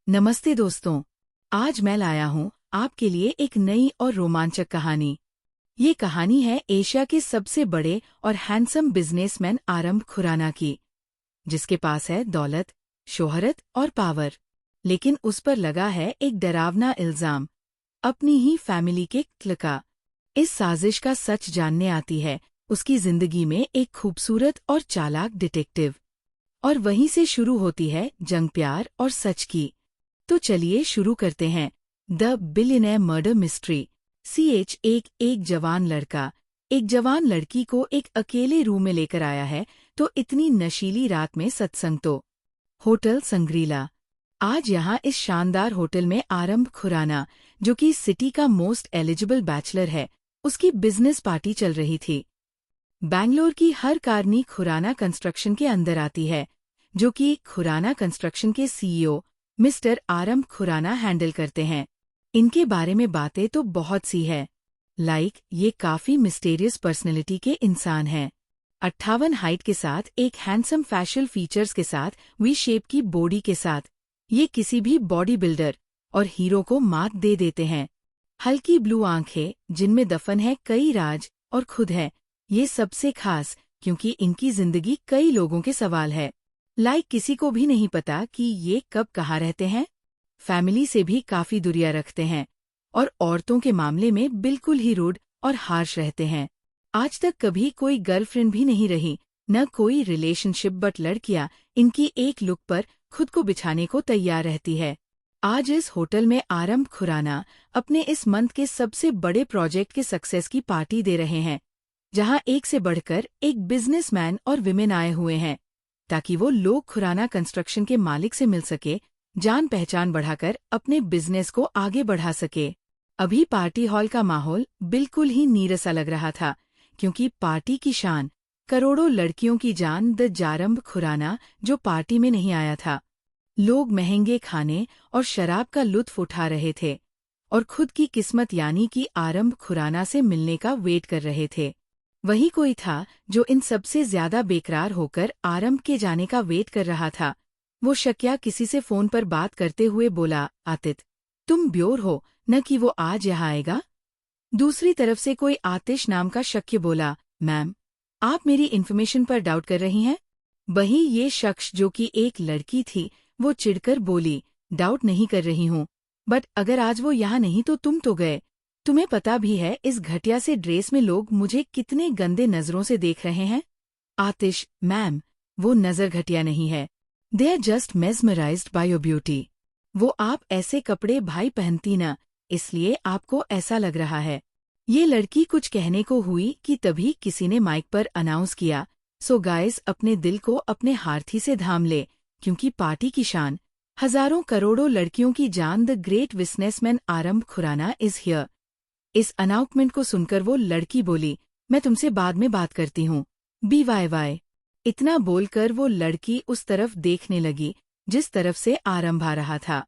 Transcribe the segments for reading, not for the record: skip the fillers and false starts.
नमस्ते दोस्तों। आज मैं लाया हूँ आपके लिए एक नई और रोमांचक कहानी। ये कहानी है एशिया के सबसे बड़े और हैंडसम बिजनेसमैन आरंभ खुराना की, जिसके पास है दौलत, शोहरत और पावर। लेकिन उस पर लगा है एक डरावना इल्जाम, अपनी ही फैमिली के कत्ल का। इस साजिश का सच जानने आती है उसकी जिंदगी में एक खूबसूरत और चालाक डिटेक्टिव। और वहीं से शुरू होती है जंग प्यार और सच की। तो चलिए शुरू करते हैं। The billionaire murder mystery. एक जवान लड़की को एक अकेले रूम में लेकर आया है, तो इतनी नशीली रात में सत्संग तो। होटल संग्रीला। आज यहाँ इस शानदार होटल में आरंभ खुराना, जो कि सिटी का मोस्ट एलिजिबल बैचलर है, उसकी बिजनेस पार्टी चल रही थी। बैंगलोर की हर कारनी खुराना कंस्ट्रक्शन के अंदर आती है, जो कि खुराना कंस्ट्रक्शन के CEO mister Aarambh Khurana handle करते हैं। इनके बारे में बातें तो बहुत सी है। ये काफी मिस्टीरियस पर्सनैलिटी के इंसान हैं। 58 हाइट के साथ, एक हैंडसम फैशियल फीचर्स के साथ, वी शेप की बॉडी के साथ, ये किसी भी बॉडी बिल्डर और हीरो को मात दे देते हैं। हल्की ब्लू आंखें जिनमें दफन है कई राज, और खुद है ये सबसे खास, क्योंकि इनकी जिंदगी कई लोगों के सवाल है। किसी को भी नहीं पता कि ये कब कहाँ रहते हैं। फैमिली से भी काफी दूरियां रखते हैं, और औरतों के मामले में बिल्कुल ही रूड और हार्श रहते हैं। आज तक कभी कोई गर्लफ्रेंड भी नहीं रही, न कोई रिलेशनशिप, बट लड़कियां इनकी एक लुक पर खुद को बिछाने को तैयार रहती है। आज इस होटल में आरंभ खुराना अपने इस मंथ के सबसे बड़े प्रोजेक्ट के सक्सेस की पार्टी दे रहे हैं, जहां एक से बढ़कर एक बिजनेसमैन और विमेन आए हुए हैं, ताकि वो लोग खुराना कंस्ट्रक्शन के मालिक से मिल सके, जान पहचान बढ़ाकर अपने बिजनेस को आगे बढ़ा सके। अभी पार्टी हॉल का माहौल बिल्कुल ही नीरसा लग रहा था, क्योंकि पार्टी की शान, करोड़ों लड़कियों की जान द जारंभ खुराना, जो पार्टी में नहीं आया था। लोग महंगे खाने और शराब का लुत्फ उठा रहे थे, और खुद की किस्मत यानी कि आरंभ खुराना से मिलने का वेट कर रहे थे। वही कोई था जो इन सबसे ज्यादा बेकरार होकर आरंभ के जाने का वेट कर रहा था। वो शकिया किसी से फोन पर बात करते हुए बोला, आतित, तुम ब्योर हो न कि वो आज यहाँ आएगा? दूसरी तरफ से कोई आतिश नाम का शख्य बोला, मैम, आप मेरी इन्फॉर्मेशन पर डाउट कर रही हैं? वही ये शख्स, जो कि एक लड़की थी, वो चिढ़कर बोली, डाउट नहीं कर रही हूँ, बट अगर आज वो यहाँ नहीं तो तुम तो गए। तुम्हें पता भी है इस घटिया से ड्रेस में लोग मुझे कितने गंदे नजरों से देख रहे हैं? आतिश, मैम, वो नजर घटिया नहीं है। They are just mesmerised by your beauty. वो आप ऐसे कपड़े भाई पहनती ना, इसलिए आपको ऐसा लग रहा है। ये लड़की कुछ कहने को हुई कि तभी किसी ने माइक पर अनाउंस किया, सो गाइस, अपने दिल को अपने हाथी से थाम ले, क्योंकि पार्टी की शान, हजारों करोड़ों लड़कियों की जान, द ग्रेट बिजनेसमैन आरंभ खुराना इज हियर। इस अनाउंसमेंट को सुनकर वो लड़की बोली, मैं तुमसे बाद में बात करती हूँ, BYY। इतना बोलकर वो लड़की उस तरफ देखने लगी जिस तरफ से आरंभ आ रहा था।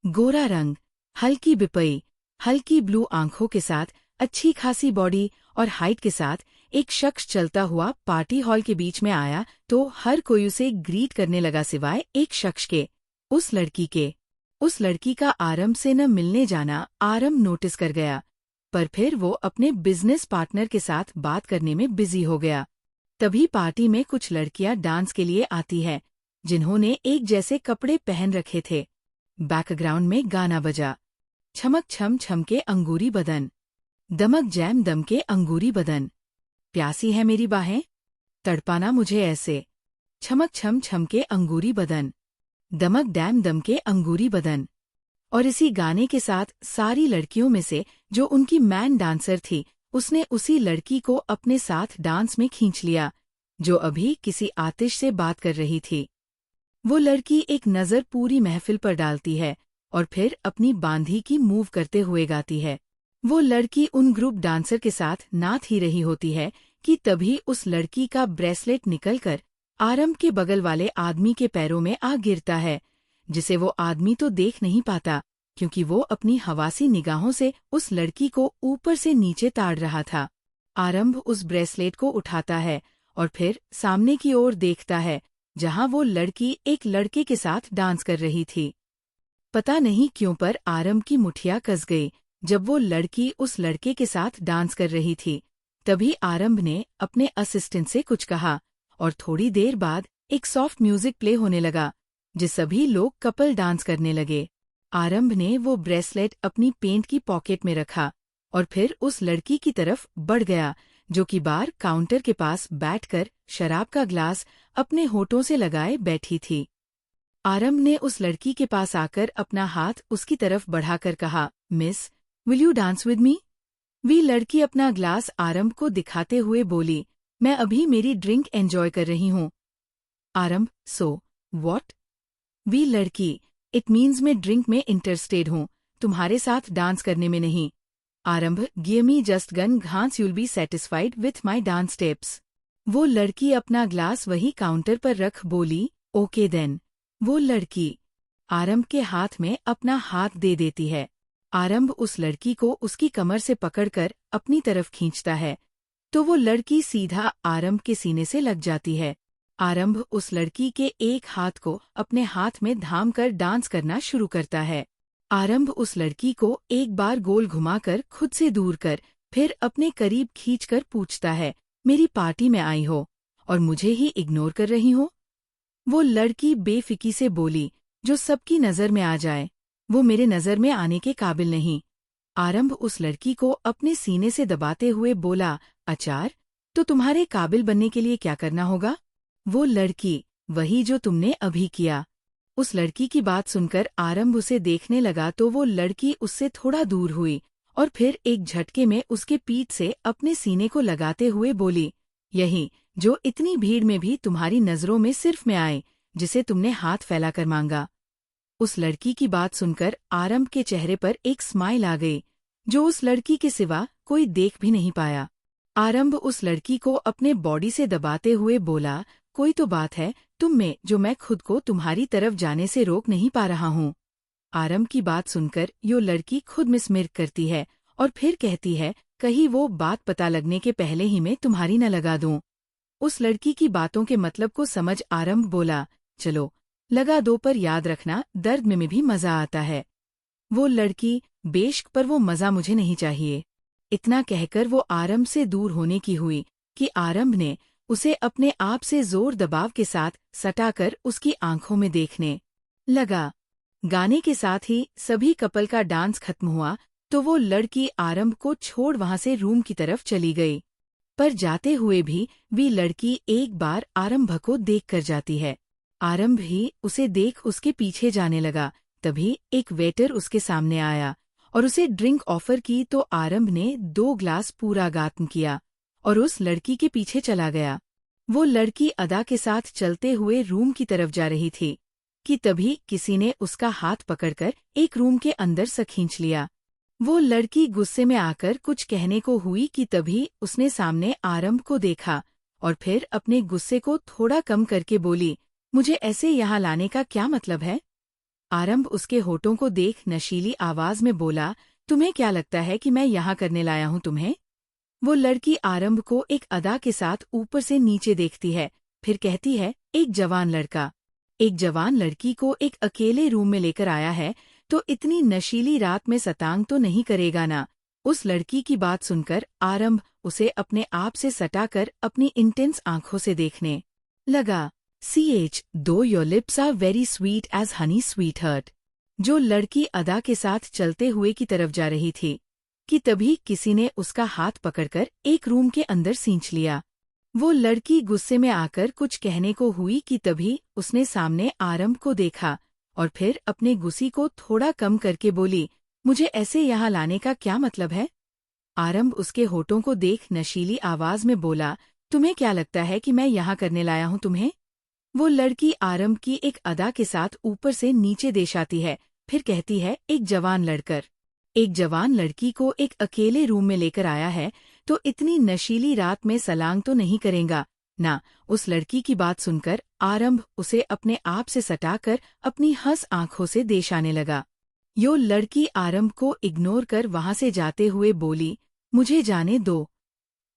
गोरा रंग, हल्की बिपई, हल्की ब्लू आंखों के साथ, अच्छी खासी बॉडी और हाइट के साथ एक शख्स चलता हुआ पार्टी हॉल के बीच में आया, तो हर कोई उसे ग्रीट करने लगा, सिवाय एक शख्स के, उस लड़की के। उस लड़की का आरंभ से न मिलने जाना आरंभ नोटिस कर गया, पर फिर वो अपने बिजनेस पार्टनर के साथ बात करने में बिजी हो गया। तभी पार्टी में कुछ लड़कियां डांस के लिए आती है, जिन्होंने एक जैसे कपड़े पहन रखे थे। बैकग्राउंड में गाना बजा, छमक छम छम के अंगूरी बदन, दमक जैम दम के अंगूरी बदन, प्यासी है मेरी बाहें, तड़पाना मुझे ऐसे, छमक छम छम के अंगूरी बदन, दमक डैम दम के अंगूरी बदन। और इसी गाने के साथ सारी लड़कियों में से जो उनकी मैन डांसर थी, उसने उसी लड़की को अपने साथ डांस में खींच लिया, जो अभी किसी आतिश से बात कर रही थी। वो लड़की एक नज़र पूरी महफिल पर डालती है, और फिर अपनी बांधी की मूव करते हुए गाती है। वो लड़की उन ग्रुप डांसर के साथ नाच ही रही होती है कि तभी उस लड़की का ब्रेसलेट निकलकर आरंभ के बगल वाले आदमी के पैरों में आ गिरता है, जिसे वो आदमी तो देख नहीं पाता, क्योंकि वो अपनी हवासी निगाहों से उस लड़की को ऊपर से नीचे ताड़ रहा था। आरंभ उस ब्रेसलेट को उठाता है और फिर सामने की ओर देखता है, जहां वो लड़की एक लड़के के साथ डांस कर रही थी। पता नहीं क्यों पर आरंभ की मुठिया कस गई जब वो लड़की उस लड़के के साथ डांस कर रही थी। तभी आरंभ ने अपने असिस्टेंट से कुछ कहा और थोड़ी देर बाद एक सॉफ्ट म्यूजिक प्ले होने लगा, जिस सभी लोग कपल डांस करने लगे। आरंभ ने वो ब्रेसलेट अपनी पेंट की पॉकेट में रखा और फिर उस लड़की की तरफ बढ़ गया जो कि बार काउंटर के पास बैठकर शराब का ग्लास अपने होठों से लगाए बैठी थी। आरंभ ने उस लड़की के पास आकर अपना हाथ उसकी तरफ बढ़ाकर कहा, miss, will you dance with me? वी लड़की अपना ग्लास आरंभ को दिखाते हुए बोली, मैं अभी मेरी ड्रिंक एंजॉय कर रही हूँ। आरंभ, सो व्हाट? वी लड़की, इट मीन्स मैं ड्रिंक में इंटरेस्टेड हूँ, तुम्हारे साथ डांस करने में नहीं। आरंभ, गिव मी जस्ट गन घांस, you'll be satisfied with my dance steps. वो लड़की अपना ग्लास वही काउंटर पर रख बोली, ओके देन। वो लड़की आरंभ के हाथ में अपना हाथ दे देती है। आरंभ उस लड़की को उसकी कमर से पकड़कर अपनी तरफ खींचता है तो वो लड़की सीधा आरंभ के सीने से लग जाती है। आरंभ उस लड़की के एक हाथ को अपने हाथ में थाम कर डांस करना शुरू करता है। आरंभ उस लड़की को एक बार गोल घुमाकर खुद से दूर कर फिर अपने करीब खींचकर पूछता है, मेरी पार्टी में आई हो और मुझे ही इग्नोर कर रही हो? वो लड़की बेफिकी से बोली, जो सबकी नजर में आ जाए, वो मेरे नजर में आने के काबिल नहीं। आरंभ उस लड़की को अपने सीने से दबाते हुए बोला, अचार, तो तुम्हारे काबिल बनने के लिए क्या करना होगा? वो लड़की, वही जो तुमने अभी किया। उस लड़की की बात सुनकर आरंभ उसे देखने लगा तो वो लड़की उससे थोड़ा दूर हुई और फिर एक झटके में उसके पीठ से अपने सीने को लगाते हुए बोली, यही जो इतनी भीड़ में भी तुम्हारी नजरों में सिर्फ मैं आए, जिसे तुमने हाथ फैलाकर मांगा। उस लड़की की बात सुनकर आरंभ के चेहरे पर एक स्माइल आ गई, जो उस लड़की के सिवा कोई देख भी नहीं पाया। आरंभ उस लड़की को अपने बॉडी से दबाते हुए बोला, कोई तो बात है तुम में जो मैं खुद को तुम्हारी तरफ जाने से रोक नहीं पा रहा हूँ। आरंभ की बात सुनकर यो लड़की खुद में स्मिर्क करती है और फिर कहती है, कहीं वो बात पता लगने के पहले ही मैं तुम्हारी न लगा दूं। उस लड़की की बातों के मतलब को समझ आरंभ बोला, चलो लगा दो, पर याद रखना दर्द में भी मजा आता है। वो लड़की, बेशक, पर वो मजा मुझे नहीं चाहिए। इतना कहकर वो आरंभ से दूर होने की हुई कि आरंभ ने उसे अपने आप से जोर दबाव के साथ सटाकर उसकी आंखों में देखने लगा। गाने के साथ ही सभी कपल का डांस खत्म हुआ तो वो लड़की आरंभ को छोड़ वहां से रूम की तरफ चली गई। पर जाते हुए भी वी लड़की एक बार आरंभ को देख कर जाती है। आरंभ ही उसे देख उसके पीछे जाने लगा। तभी एक वेटर उसके सामने आया और उसे ड्रिंक ऑफर की तो आरंभ ने 2 ग्लास पूरा गात्म किया और उस लड़की के पीछे चला गया। वो लड़की अदा के साथ चलते हुए रूम की तरफ जा रही थी कि तभी किसी ने उसका हाथ पकड़कर एक रूम के अंदर से खींच लिया। वो लड़की गुस्से में आकर कुछ कहने को हुई कि तभी उसने सामने आरंभ को देखा और फिर अपने गुस्से को थोड़ा कम करके बोली, मुझे ऐसे यहाँ लाने का क्या मतलब है? आरंभ उसके होठों को देख नशीली आवाज में बोला, तुम्हें क्या लगता है कि मैं यहाँ करने लाया हूँ तुम्हें? वो लड़की आरंभ को एक अदा के साथ ऊपर से नीचे देखती है, फिर कहती है, एक जवान लड़का एक जवान लड़की को एक अकेले रूम में लेकर आया है तो इतनी नशीली रात में सतांग तो नहीं करेगा ना? उस लड़की की बात सुनकर आरंभ उसे अपने आप से सटाकर अपनी इंटेंस आंखों से देखने लगा। CH, दो your lips are very sweet as honey sweetheart. जो लड़की अदा के साथ चलते हुए की तरफ जा रही थी कि तभी किसी ने उसका हाथ पकड़कर एक रूम के अंदर खींच लिया। वो लड़की गुस्से में आकर कुछ कहने को हुई कि तभी उसने सामने आरंभ को देखा और फिर अपने गुस्से को थोड़ा कम करके बोली, मुझे ऐसे यहाँ लाने का क्या मतलब है? आरंभ उसके होठों को देख नशीली आवाज में बोला, तुम्हें क्या लगता है कि मैं यहाँ करने लाया हूँ तुम्हें? वो लड़की आरंभ की एक अदा के साथ ऊपर से नीचे देश आती है, फिर कहती है, एक जवान लड़की को एक अकेले रूम में लेकर आया है तो इतनी नशीली रात में सलांग तो नहीं करेगा ना? उस लड़की की बात सुनकर आरंभ उसे अपने आप से सटाकर अपनी हंस आंखों से देश आने लगा। यो लड़की आरंभ को इग्नोर कर वहां से जाते हुए बोली, मुझे जाने दो।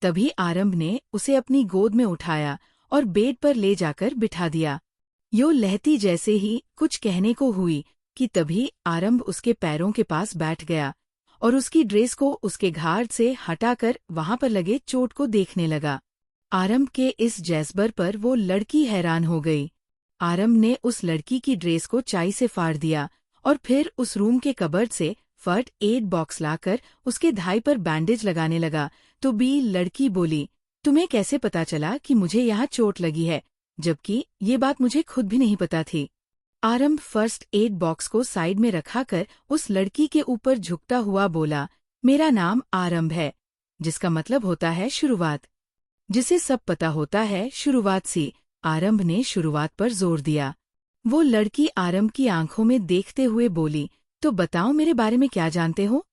तभी आरंभ ने उसे अपनी गोद में उठाया और बेड पर ले जाकर बिठा दिया। यो लहती जैसे ही कुछ कहने को हुई कि तभी आरंभ उसके पैरों के पास बैठ गया और उसकी ड्रेस को उसके घाट से हटाकर वहां पर लगे चोट को देखने लगा। आरंभ के इस जैस्बर पर वो लड़की हैरान हो गई। आरंभ ने उस लड़की की ड्रेस को चाई से फाड़ दिया और फिर उस रूम के कबर्ड से फर्स्ट एड बॉक्स लाकर उसके धाई पर बैंडेज लगाने लगा। तो बी लड़की बोली, तुम्हें कैसे पता चला कि मुझे यहाँ चोट लगी है, जबकि ये बात मुझे खुद भी नहीं पता थी। आरंभ फर्स्ट एड बॉक्स को साइड में रखाकर उस लड़की के ऊपर झुकता हुआ बोला, मेरा नाम आरंभ है, जिसका मतलब होता है शुरुआत। जिसे सब पता होता है शुरुआत से। आरंभ ने शुरुआत पर जोर दिया। वो लड़की आरंभ की आंखों में देखते हुए बोली, तो बताओ मेरे बारे में क्या जानते हो?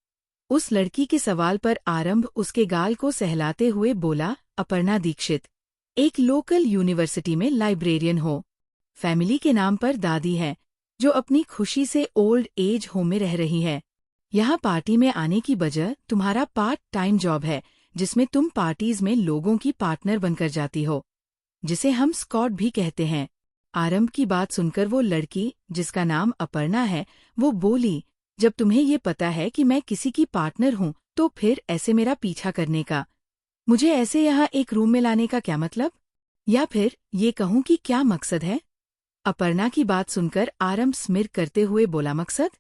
उस लड़की के सवाल पर आरंभ उसके गाल को सहलाते हुए बोला, अपर्णा दीक्षित, एक लोकल यूनिवर्सिटी में लाइब्रेरियन हो। फैमिली के नाम पर दादी है, जो अपनी खुशी से ओल्ड एज होम में रह रही है। यहाँ पार्टी में आने की वजह तुम्हारा पार्ट टाइम जॉब है, जिसमें तुम पार्टीज में लोगों की पार्टनर बनकर जाती हो, जिसे हम स्कॉट भी कहते हैं। आरंभ की बात सुनकर वो लड़की, जिसका नाम अपर्णा है, वो बोली, जब तुम्हें ये पता है कि मैं किसी की पार्टनर हूँ, तो फिर ऐसे मेरा पीछा करने का, मुझे ऐसे यहाँ एक रूम में लाने का क्या मतलब? या फिर ये कहूँ कि क्या मकसद है? अपर्णा की बात सुनकर आरंभ स्मिर करते हुए बोला, मकसद?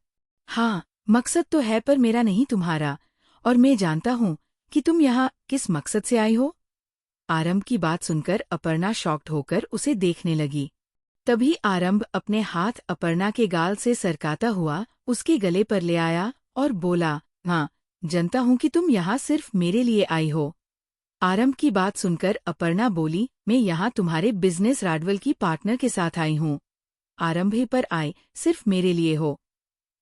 हाँ, मकसद तो है, पर मेरा नहीं तुम्हारा, और मैं जानता हूँ कि तुम यहाँ किस मकसद से आई हो। आरंभ की बात सुनकर अपर्णा शॉक्ड होकर उसे देखने लगी। तभी आरंभ अपने हाथ अपर्णा के गाल से सरकाता हुआ उसके गले पर ले आया और बोला, हाँ, जानता हूँ कि तुम यहाँ सिर्फ मेरे लिए आई हो। आरंभ की बात सुनकर अपर्णा बोली, मैं यहाँ तुम्हारे बिजनेस राडवल की पार्टनर के साथ आई हूँ। आरंभ ही पर आए, सिर्फ मेरे लिए हो।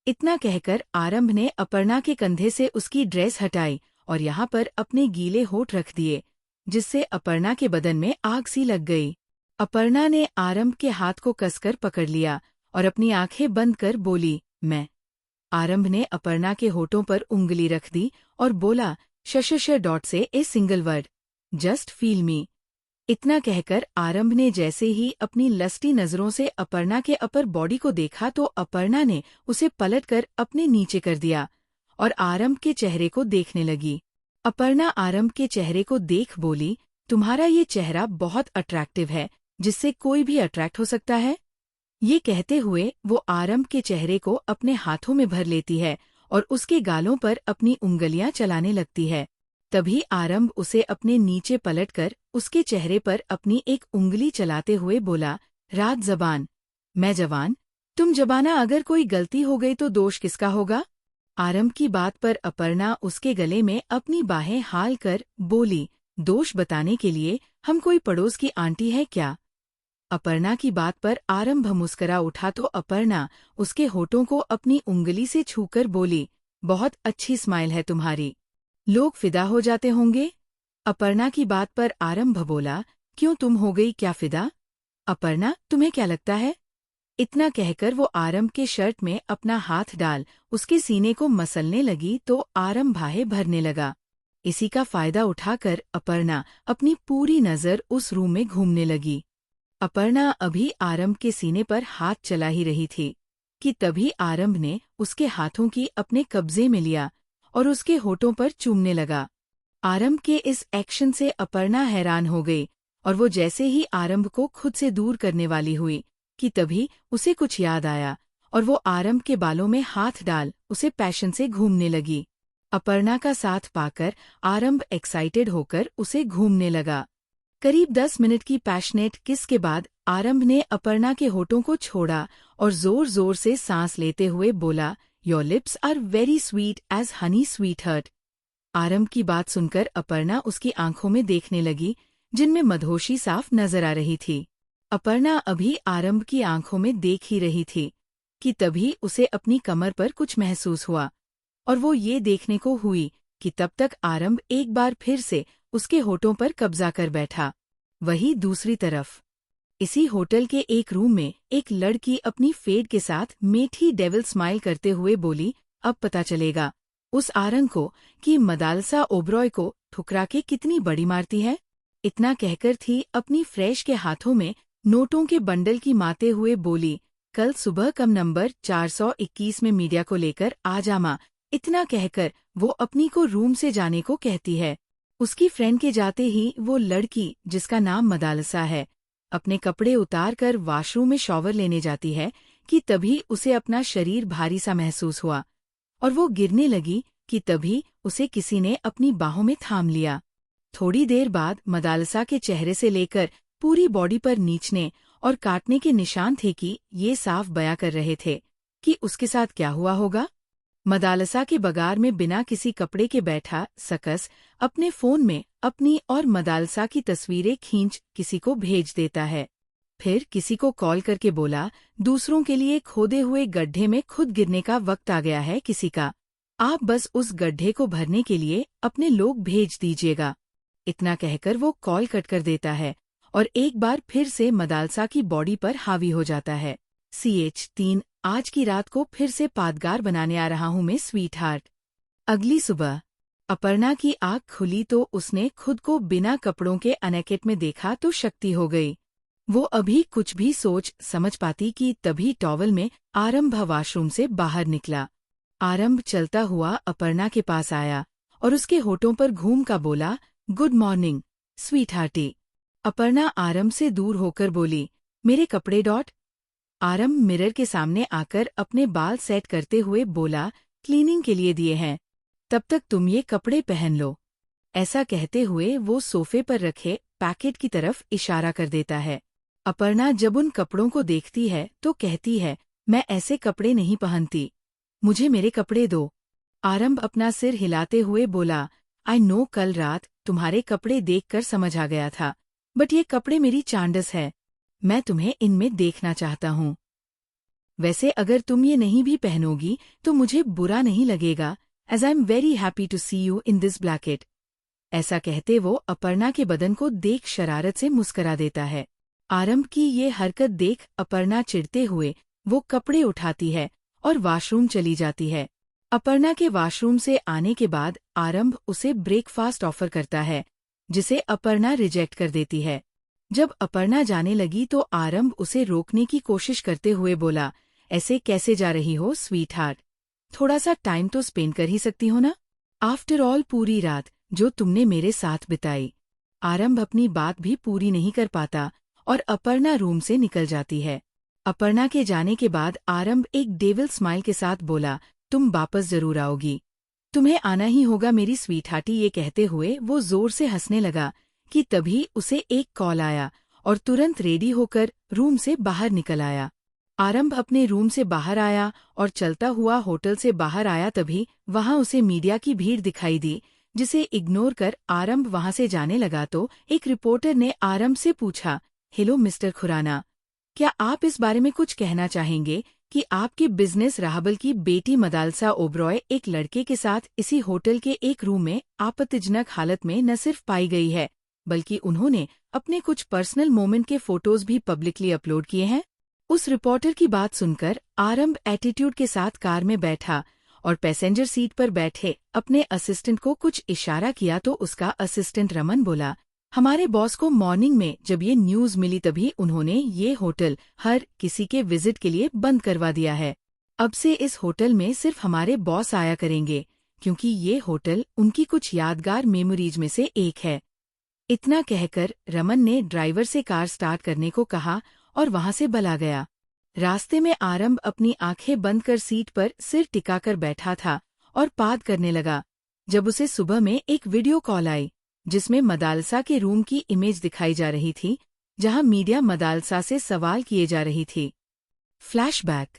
इतना कहकर आरंभ ने अपर्णा के कंधे से उसकी ड्रेस हटाई और यहाँ पर अपने गीले होठ रख दिए, जिससे अपर्णा के बदन में आग सी लग गई। अपर्णा ने आरंभ के हाथ को कसकर पकड़ लिया और अपनी आंखें बंद कर बोली, मैं। आरंभ ने अपर्णा के होठों पर उंगली रख दी और बोला, शशश डॉट से a single word, just feel me. इतना कहकर आरंभ ने जैसे ही अपनी लस्टी नजरों से अपर्णा के अपर बॉडी को देखा तो अपर्णा ने उसे पलटकर अपने नीचे कर दिया और आरंभ के चेहरे को देखने लगी। अपर्णा आरंभ के चेहरे को देख बोली, तुम्हारा ये चेहरा बहुत अट्रैक्टिव है, जिससे कोई भी अट्रैक्ट हो सकता है। ये कहते हुए वो आरंभ के चेहरे को अपने हाथों में भर लेती है और उसके गालों पर अपनी उंगलियां चलाने लगती है। तभी आरंभ उसे अपने नीचे पलटकर उसके चेहरे पर अपनी एक उंगली चलाते हुए बोला, रात जबान, मैं जवान, तुम जबाना, अगर कोई गलती हो गई तो दोष किसका होगा? आरंभ की बात पर अपर्णा उसके गले में अपनी बाहें हाल कर बोली, दोष बताने के लिए हम कोई पड़ोस की आंटी है क्या? अपर्णा की बात पर आरंभ मुस्करा उठा तो अपर्णा उसके होठों को अपनी उंगली से छूकर बोली, बहुत अच्छी स्माइल है तुम्हारी, लोग फिदा हो जाते होंगे। अपर्णा की बात पर आरंभ बोला, क्यों, तुम हो गई क्या फिदा? अपर्णा, तुम्हें क्या लगता है? इतना कहकर वो आरंभ के शर्ट में अपना हाथ डाल उसके सीने को मसलने लगी तो आरंभ बाहें भरने लगा। इसी का फायदा उठाकर अपर्णा अपनी पूरी नजर उस रूम में घूमने लगी। अपर्णा अभी आरंभ के सीने पर हाथ चला ही रही थी कि तभी आरंभ ने उसके हाथों की अपने कब्जे में लिया और उसके होठों पर चूमने लगा। आरंभ के इस एक्शन से अपर्णा हैरान हो गई और वो जैसे ही आरंभ को खुद से दूर करने वाली हुई कि तभी उसे कुछ याद आया और वो आरंभ के बालों में हाथ डाल उसे पैशन से घूमने लगी। अपर्णा का साथ पाकर आरंभ एक्साइटेड होकर उसे घूमने लगा। करीब 10 मिनट की पैशनेट किस के बाद आरंभ ने अपर्णा के होठों को छोड़ा और जोर जोर से सांस लेते हुए बोला, your lips are very sweet as honey sweetheart. Aarambh की बात सुनकर अपर्णा उसकी आंखों में देखने लगी, जिनमें मदहोशी साफ नजर आ रही थी। अपर्णा अभी आरंभ की आंखों में देख ही रही थी कि तभी उसे अपनी कमर पर कुछ महसूस हुआ और वो ये देखने को हुई कि तब तक आरंभ एक बार फिर से उसके होठों पर कब्जा कर बैठा। वहीं दूसरी तरफ इसी होटल के एक रूम में एक लड़की अपनी फेड के साथ मीठी डेविल स्माइल करते हुए बोली, अब पता चलेगा उस आरंग को कि मदालसा ओबरॉय को ठुकरा के कितनी बड़ी मारती है। इतना कहकर थी अपनी फ्रेश के हाथों में नोटों के बंडल की माते हुए बोली, कल सुबह कम नंबर 421 में मीडिया को लेकर आ जामा। इतना कहकर वो अपनी को रूम से जाने को कहती है। उसकी फ्रेंड के जाते ही वो लड़की, जिसका नाम मदालसा है, अपने कपड़े उतार कर वॉशरूम में शॉवर लेने जाती है कि तभी उसे अपना शरीर भारी सा महसूस हुआ और वो गिरने लगी कि तभी उसे किसी ने अपनी बाहों में थाम लिया। थोड़ी देर बाद मदालसा के चेहरे से लेकर पूरी बॉडी पर नीचने और काटने के निशान थे कि ये साफ बयां कर रहे थे कि उसके साथ क्या हुआ होगा। मदालसा के बगार में बिना किसी कपड़े के बैठा सकस अपने फोन में अपनी और मदालसा की तस्वीरें खींच किसी को भेज देता है। फिर किसी को कॉल करके बोला, दूसरों के लिए खोदे हुए गड्ढे में खुद गिरने का वक्त आ गया है किसी का, आप बस उस गड्ढे को भरने के लिए अपने लोग भेज दीजिएगा। इतना कहकर वो कॉल कट कर देता है और एक बार फिर से मदालसा की बॉडी पर हावी हो जाता है। CH3 आज की रात को फिर से पादगार बनाने आ रहा हूं मैं स्वीट हार्ट। अगली सुबह अपर्णा की आँख खुली तो उसने खुद को बिना कपड़ों के अनैकेट में देखा तो शक्ति हो गई। वो अभी कुछ भी सोच समझ पाती कि तभी टॉवल में आरंभ वॉशरूम से बाहर निकला। आरंभ चलता हुआ अपर्णा के पास आया और उसके होठों पर घूम का बोला, good morning sweet hearty. Aparna आरंभ से दूर होकर बोली, मेरे कपड़े डॉट। आरंभ मिरर के सामने आकर अपने बाल सेट करते हुए बोला, क्लीनिंग के लिए दिए हैं, तब तक तुम ये कपड़े पहन लो। ऐसा कहते हुए वो सोफे पर रखे पैकेट की तरफ इशारा कर देता है। अपर्णा जब उन कपड़ों को देखती है तो कहती है, मैं ऐसे कपड़े नहीं पहनती, मुझे मेरे कपड़े दो। आरंभ अपना सिर हिलाते हुए बोला, आई नो कल रात तुम्हारे कपड़े देखकर समझ आ गया था, बट ये कपड़े मेरी चांडस है, मैं तुम्हें इनमें देखना चाहता हूँ। वैसे अगर तुम ये नहीं भी पहनोगी तो मुझे बुरा नहीं लगेगा, as I am very happy to see you in this blanket. ऐसा कहते वो अपर्णा के बदन को देख शरारत से मुस्करा देता है। आरंभ की ये हरकत देख अपर्णा चिढ़ते हुए वो कपड़े उठाती है और वॉशरूम चली जाती है। अपर्णा के वॉशरूम से आने के बाद आरंभ उसे ब्रेकफास्ट ऑफर करता है, जिसे अपर्णा रिजेक्ट कर देती है। जब अपर्णा जाने लगी तो आरंभ उसे रोकने की कोशिश करते हुए बोला, ऐसे कैसे जा रही हो स्वीट हार्ट, थोड़ा सा टाइम तो स्पेंड कर ही सकती हो ना, आफ्टर ऑल पूरी रात जो तुमने मेरे साथ बिताई। आरंभ अपनी बात भी पूरी नहीं कर पाता और अपर्णा रूम से निकल जाती है। अपर्णा के जाने के बाद आरंभ एक डेविल स्माइल के साथ बोला, तुम वापस जरूर आओगी, तुम्हें आना ही होगा मेरी स्वीट हार्टी। ये कहते हुए वो जोर से हंसने लगा कि तभी उसे एक कॉल आया और तुरंत रेडी होकर रूम से बाहर निकल आया। आरंभ अपने रूम से बाहर आया और चलता हुआ होटल से बाहर आया, तभी वहां उसे मीडिया की भीड़ दिखाई दी, जिसे इग्नोर कर आरंभ वहां से जाने लगा तो एक रिपोर्टर ने आरंभ से पूछा, हेलो मिस्टर खुराना, क्या आप इस बारे में कुछ कहना चाहेंगे कि आपकी बिजनेस राहबल की बेटी मदालसा ओबरॉय एक लड़के के साथ इसी होटल के एक रूम में आपत्तिजनक हालत में न सिर्फ पाई गई है, बल्कि उन्होंने अपने कुछ पर्सनल मोमेंट के फोटोज भी पब्लिकली अपलोड किए हैं। उस रिपोर्टर की बात सुनकर आरंभ एटीट्यूड के साथ कार में बैठा और पैसेंजर सीट पर बैठे अपने असिस्टेंट को कुछ इशारा किया तो उसका असिस्टेंट रमन बोला, हमारे बॉस को मॉर्निंग में जब ये न्यूज मिली तभी उन्होंने ये होटल हर किसी के विजिट के लिए बंद करवा दिया है। अब से इस होटल में सिर्फ हमारे बॉस आया करेंगे, क्योंकि ये होटल उनकी कुछ यादगार मेमोरीज में से एक है। इतना कहकर रमन ने ड्राइवर से कार स्टार्ट करने को कहा और वहां से भला गया। रास्ते में आरंभ अपनी आंखें बंद कर सीट पर सिर टिकाकर बैठा था और पाद करने लगा, जब उसे सुबह में एक वीडियो कॉल आई जिसमें मदालसा के रूम की इमेज दिखाई जा रही थी, जहां मीडिया मदालसा से सवाल किए जा रही थी। फ्लैशबैक।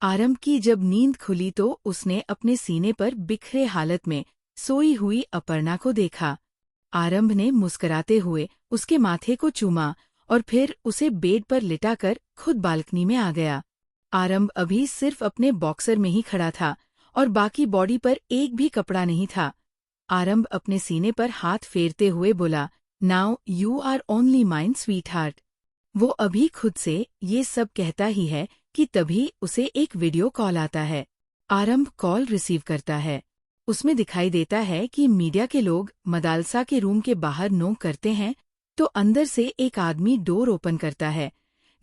आरंभ की जब नींद खुली तो उसने अपने सीने पर बिखरे हालत में सोई हुई अपर्णा को देखा। आरंभ ने मुस्कुराते हुए उसके माथे को चूमा और फिर उसे बेड पर लिटाकर खुद बालकनी में आ गया। आरंभ अभी सिर्फ अपने बॉक्सर में ही खड़ा था और बाकी बॉडी पर एक भी कपड़ा नहीं था। आरंभ अपने सीने पर हाथ फेरते हुए बोला, now you are only mine sweetheart. वो अभी खुद से ये सब कहता ही है कि तभी उसे एक वीडियो कॉल आता है। आरंभ कॉल रिसीव करता है। उसमें दिखाई देता है कि मीडिया के लोग मदालसा के रूम के बाहर नोक करते हैं तो अंदर से एक आदमी डोर ओपन करता है,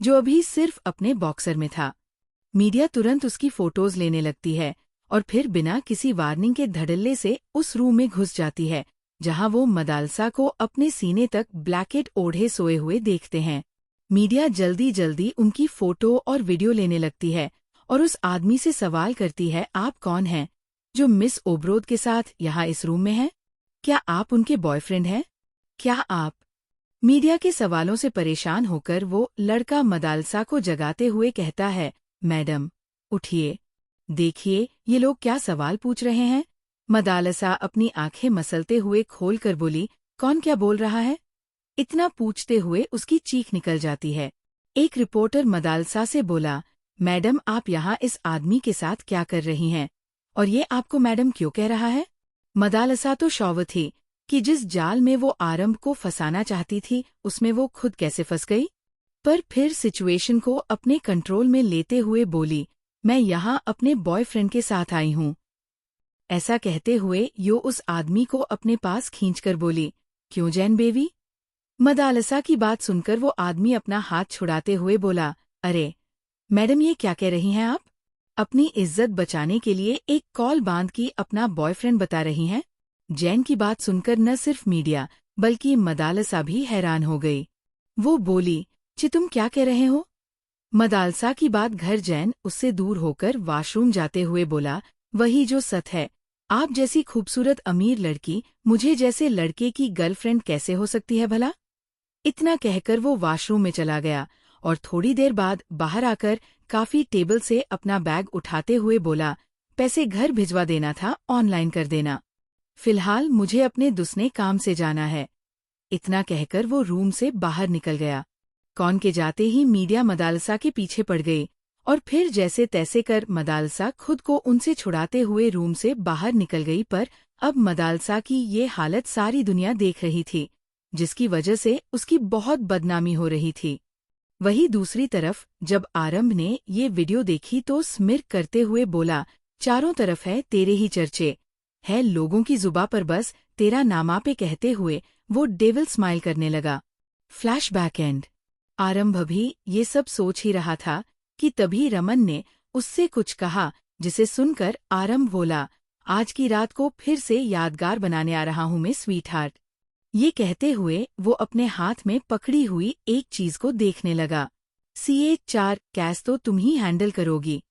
जो अभी सिर्फ अपने बॉक्सर में था। मीडिया तुरंत उसकी फोटोज लेने लगती है और फिर बिना किसी वार्निंग के धड़ल्ले से उस रूम में घुस जाती है जहां वो मदालसा को अपने सीने तक ब्लैकेट ओढ़े सोए हुए देखते हैं। मीडिया जल्दी जल्दी उनकी फोटो और वीडियो लेने लगती है और उस आदमी से सवाल करती है, आप कौन हैं जो मिस ओब्रोद के साथ यहाँ इस रूम में हैं? क्या आप उनके बॉयफ्रेंड हैं? क्या आप? मीडिया के सवालों से परेशान होकर वो लड़का मदालसा को जगाते हुए कहता है, मैडम उठिए, देखिए ये लोग क्या सवाल पूछ रहे हैं। मदालसा अपनी आंखें मसलते हुए खोल कर बोली, कौन क्या बोल रहा है? इतना पूछते हुए उसकी चीख निकल जाती है। एक रिपोर्टर मदालसा से बोला, मैडम आप यहाँ इस आदमी के साथ क्या कर रही हैं और ये आपको मैडम क्यों कह रहा है? मदालसा तो शौक थी कि जिस जाल में वो आरंभ को फंसाना चाहती थी उसमें वो खुद कैसे फंस गई, पर फिर सिचुएशन को अपने कंट्रोल में लेते हुए बोली, मैं यहाँ अपने बॉयफ्रेंड के साथ आई हूँ। ऐसा कहते हुए यो उस आदमी को अपने पास खींचकर बोली, क्यों जैन बेबी? मदालसा की बात सुनकर वो आदमी अपना हाथ छुड़ाते हुए बोला, अरे मैडम ये क्या कह रही हैं आप? अपनी इज्जत बचाने के लिए एक कॉल बांध की अपना बॉयफ्रेंड बता रही हैं? जैन की बात सुनकर न सिर्फ मीडिया बल्कि मदालसा भी हैरान हो गई। वो बोली, ची तुम क्या कह रहे हो? मदालसा की बात घर जैन उससे दूर होकर वॉशरूम जाते हुए बोला, वही जो सच है, आप जैसी खूबसूरत अमीर लड़की मुझे जैसे लड़के की गर्लफ्रेंड कैसे हो सकती है भला? इतना कहकर वो वॉशरूम में चला गया और थोड़ी देर बाद बाहर आकर काफी टेबल से अपना बैग उठाते हुए बोला, पैसे घर भिजवा देना था, ऑनलाइन कर देना। फिलहाल मुझे अपने दूसरे काम से जाना है। इतना कहकर वो रूम से बाहर निकल गया। कौन के जाते ही मीडिया मदालसा के पीछे पड़ गई और फिर जैसे तैसे कर मदालसा खुद को उनसे छुड़ाते हुए रूम से बाहर निकल गई। पर अब मदालसा की ये हालत सारी दुनिया देख रही थी, जिसकी वजह से उसकी बहुत बदनामी हो रही थी। वहीं दूसरी तरफ जब आरंभ ने ये वीडियो देखी तो स्मिर्क करते हुए बोला, चारों तरफ है तेरे ही चर्चे, है लोगों की जुबां पर बस तेरा नामा पे कहते हुए वो डेविल स्माइल करने लगा। Flashback and. आरंभ भी ये सब सोच ही रहा था कि तभी रमन ने उससे कुछ कहा, जिसे सुनकर आरंभ बोला, आज की रात को फिर से यादगार बनाने आ रहा हूं मैं स्वीट हार्ट। ये कहते हुए वो अपने हाथ में पकड़ी हुई एक चीज को देखने लगा। CA4 कैश तो तुम ही हैंडल करोगी,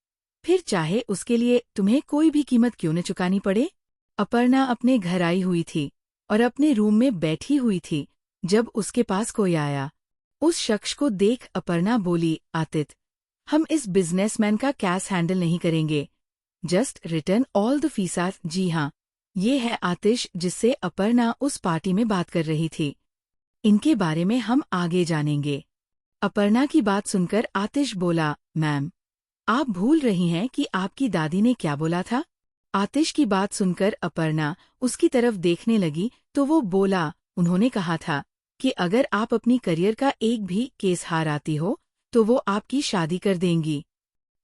फिर चाहे उसके लिए तुम्हें कोई भी कीमत क्यों न चुकानी पड़े। अपर्णा अपने घर आई हुई थी और अपने रूम में बैठी हुई थी जब उसके पास कोई आया। उस शख्स को देख अपर्णा बोली, आतित, हम इस बिजनेसमैन का कैश हैंडल नहीं करेंगे, जस्ट रिटर्न ऑल द फीसास। जी हाँ, ये है आतिश जिससे अपर्णा उस पार्टी में बात कर रही थी। इनके बारे में हम आगे जानेंगे। अपर्णा की बात सुनकर आतिश बोला, मैम आप भूल रही हैं कि आपकी दादी ने क्या बोला था। आतिश की बात सुनकर अपर्णा उसकी तरफ देखने लगी तो वो बोला, उन्होंने कहा था कि अगर आप अपनी करियर का एक भी केस हार आती हो तो वो आपकी शादी कर देंगी,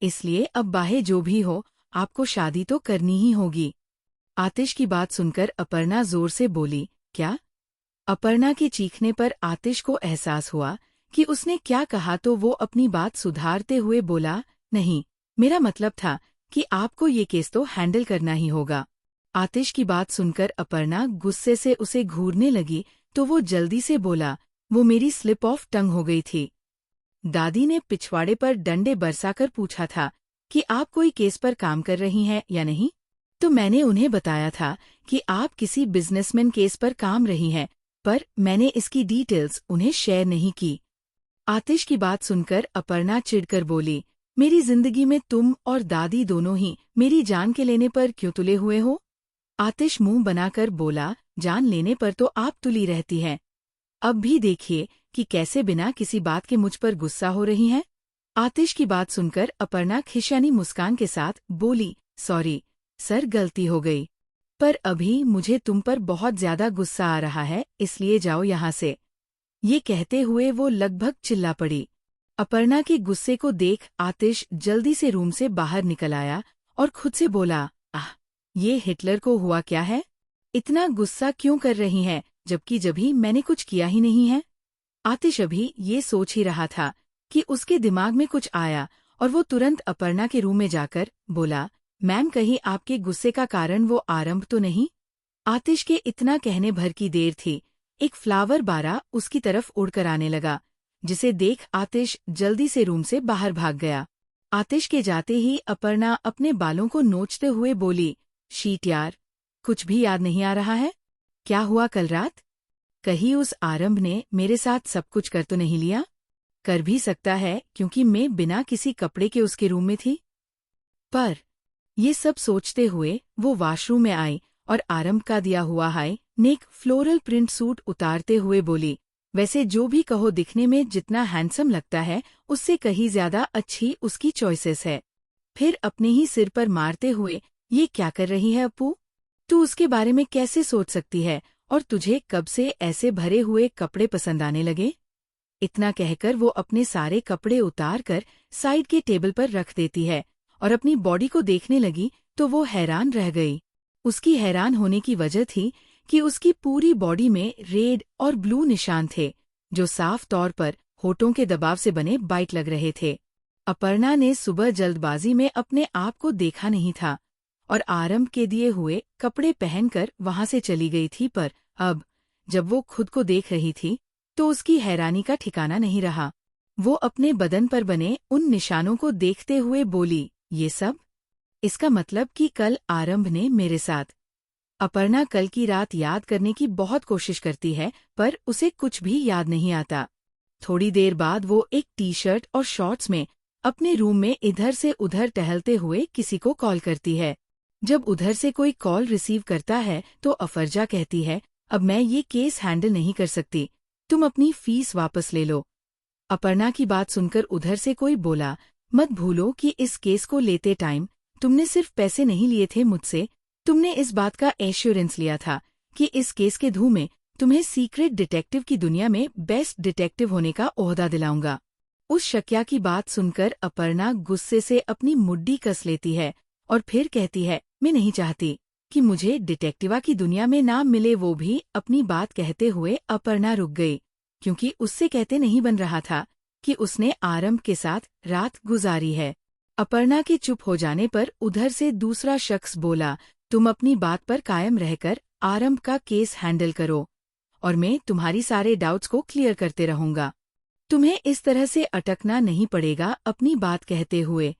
इसलिए अब बाहे जो भी हो आपको शादी तो करनी ही होगी। आतिश की बात सुनकर अपर्णा जोर से बोली, क्या? अपर्णा के चीखने पर आतिश को एहसास हुआ कि उसने क्या कहा तो वो अपनी बात सुधारते हुए बोला, नहीं, मेरा मतलब था कि आपको ये केस तो हैंडल करना ही होगा। आतिश की बात सुनकर अपर्णा गुस्से से उसे घूरने लगी तो वो जल्दी से बोला, वो मेरी स्लिप ऑफ टंग हो गई थी। दादी ने पिछवाड़े पर डंडे बरसाकर पूछा था कि आप कोई केस पर काम कर रही हैं या नहीं, तो मैंने उन्हें बताया था कि आप किसी बिजनेसमैन केस पर काम रही हैं, पर मैंने इसकी डिटेल्स उन्हें शेयर नहीं की। आतिश की बात सुनकर अपर्णा चिढ़कर बोली, मेरी जिंदगी में तुम और दादी दोनों ही मेरी जान के लेने पर क्यों तुले हुए हो? आतिश मुंह बनाकर बोला, जान लेने पर तो आप तुली रहती हैं, अब भी देखिए कि कैसे बिना किसी बात के मुझ पर गुस्सा हो रही हैं। आतिश की बात सुनकर अपर्णा खिशानी मुस्कान के साथ बोली, सॉरी सर, गलती हो गई, पर अभी मुझे तुम पर बहुत ज्यादा गुस्सा आ रहा है, इसलिए जाओ यहाँ से। ये कहते हुए वो लगभग चिल्ला पड़ी। अपर्णा के गुस्से को देख आतिश जल्दी से रूम से बाहर निकल आया और खुद से बोला, आह, ये हिटलर को हुआ क्या है? इतना गुस्सा क्यों कर रही हैं जबकि जभी मैंने कुछ किया ही नहीं है। आतिश अभी ये सोच ही रहा था कि उसके दिमाग में कुछ आया और वो तुरंत अपर्णा के रूम में जाकर बोला, मैम कहीं आपके गुस्से का कारण वो आरंभ तो नहीं? आतिश के इतना कहने भर की देर थी, एक फ्लावर बारा उसकी तरफ उड़कर आने लगा, जिसे देख आतिश जल्दी से रूम से बाहर भाग गया। आतिश के जाते ही अपर्णा अपने बालों को नोचते हुए बोली, शीट यार, कुछ भी याद नहीं आ रहा है? क्या हुआ कल रात? कहीं उस आरंभ ने मेरे साथ सब कुछ कर तो नहीं लिया? कर भी सकता है क्योंकि मैं बिना किसी कपड़े के उसके रूम में थी। पर ये सब सोचते हुए वो वॉशरूम में आई और आरंभ का दिया हुआ high neck floral print suit उतारते हुए बोली, वैसे जो भी कहो दिखने में जितना हैंडसम लगता है उससे कहीं ज्यादा अच्छी उसकी चॉइसेस है। फिर अपने ही सिर पर मारते हुए, ये क्या कर रही है अप्पू? तू उसके बारे में कैसे सोच सकती है और तुझे कब से ऐसे भरे हुए कपड़े पसंद आने लगे? इतना कहकर वो अपने सारे कपड़े उतार कर साइड के टेबल पर रख देती है और अपनी बॉडी को देखने लगी तो वो हैरान रह गई। उसकी हैरान होने की वजह थी कि उसकी पूरी बॉडी में रेड और ब्लू निशान थे, जो साफ तौर पर होठों के दबाव से बने बाइट लग रहे थे। अपर्णा ने सुबह जल्दबाजी में अपने आप को देखा नहीं था और आरंभ के दिए हुए कपड़े पहनकर वहां से चली गई थी, पर अब जब वो खुद को देख रही थी तो उसकी हैरानी का ठिकाना नहीं रहा। वो अपने बदन पर बने उन निशानों को देखते हुए बोली, ये सब? इसका मतलब कि कल आरंभ ने मेरे साथ। अपर्णा कल की रात याद करने की बहुत कोशिश करती है पर उसे कुछ भी याद नहीं आता। थोड़ी देर बाद वो एक टी शर्ट और शॉर्ट्स में अपने रूम में इधर से उधर टहलते हुए किसी को कॉल करती है। जब उधर से कोई कॉल रिसीव करता है तो अफरजा कहती है, अब मैं ये केस हैंडल नहीं कर सकती, तुम अपनी फीस वापस ले लो। अपर्णा की बात सुनकर उधर से कोई बोला, मत भूलो कि इस केस को लेते टाइम तुमने सिर्फ पैसे नहीं लिए थे मुझसे, तुमने इस बात का एश्योरेंस लिया था कि इस केस के धू में तुम्हें सीक्रेट डिटेक्टिव की दुनिया में बेस्ट डिटेक्टिव होने का ओहदा दिलाऊंगा। उस शक्या की बात सुनकर अपर्णा गुस्से से अपनी मुड्डी कस लेती है और फिर कहती है, मैं नहीं चाहती कि मुझे डिटेक्टिवा की दुनिया में नाम मिले। वो भी अपनी बात कहते हुए अपर्णा रुक गई, क्योंकि उससे कहते नहीं बन रहा था कि उसने आरंभ के साथ रात गुजारी है। अपर्णा के चुप हो जाने पर उधर से दूसरा शख्स बोला, तुम अपनी बात पर कायम रहकर आरंभ का केस हैंडल करो और मैं तुम्हारी सारे डाउट्स को क्लियर करते रहूंगा। तुम्हें इस तरह से अटकना नहीं पड़ेगा अपनी बात कहते हुए।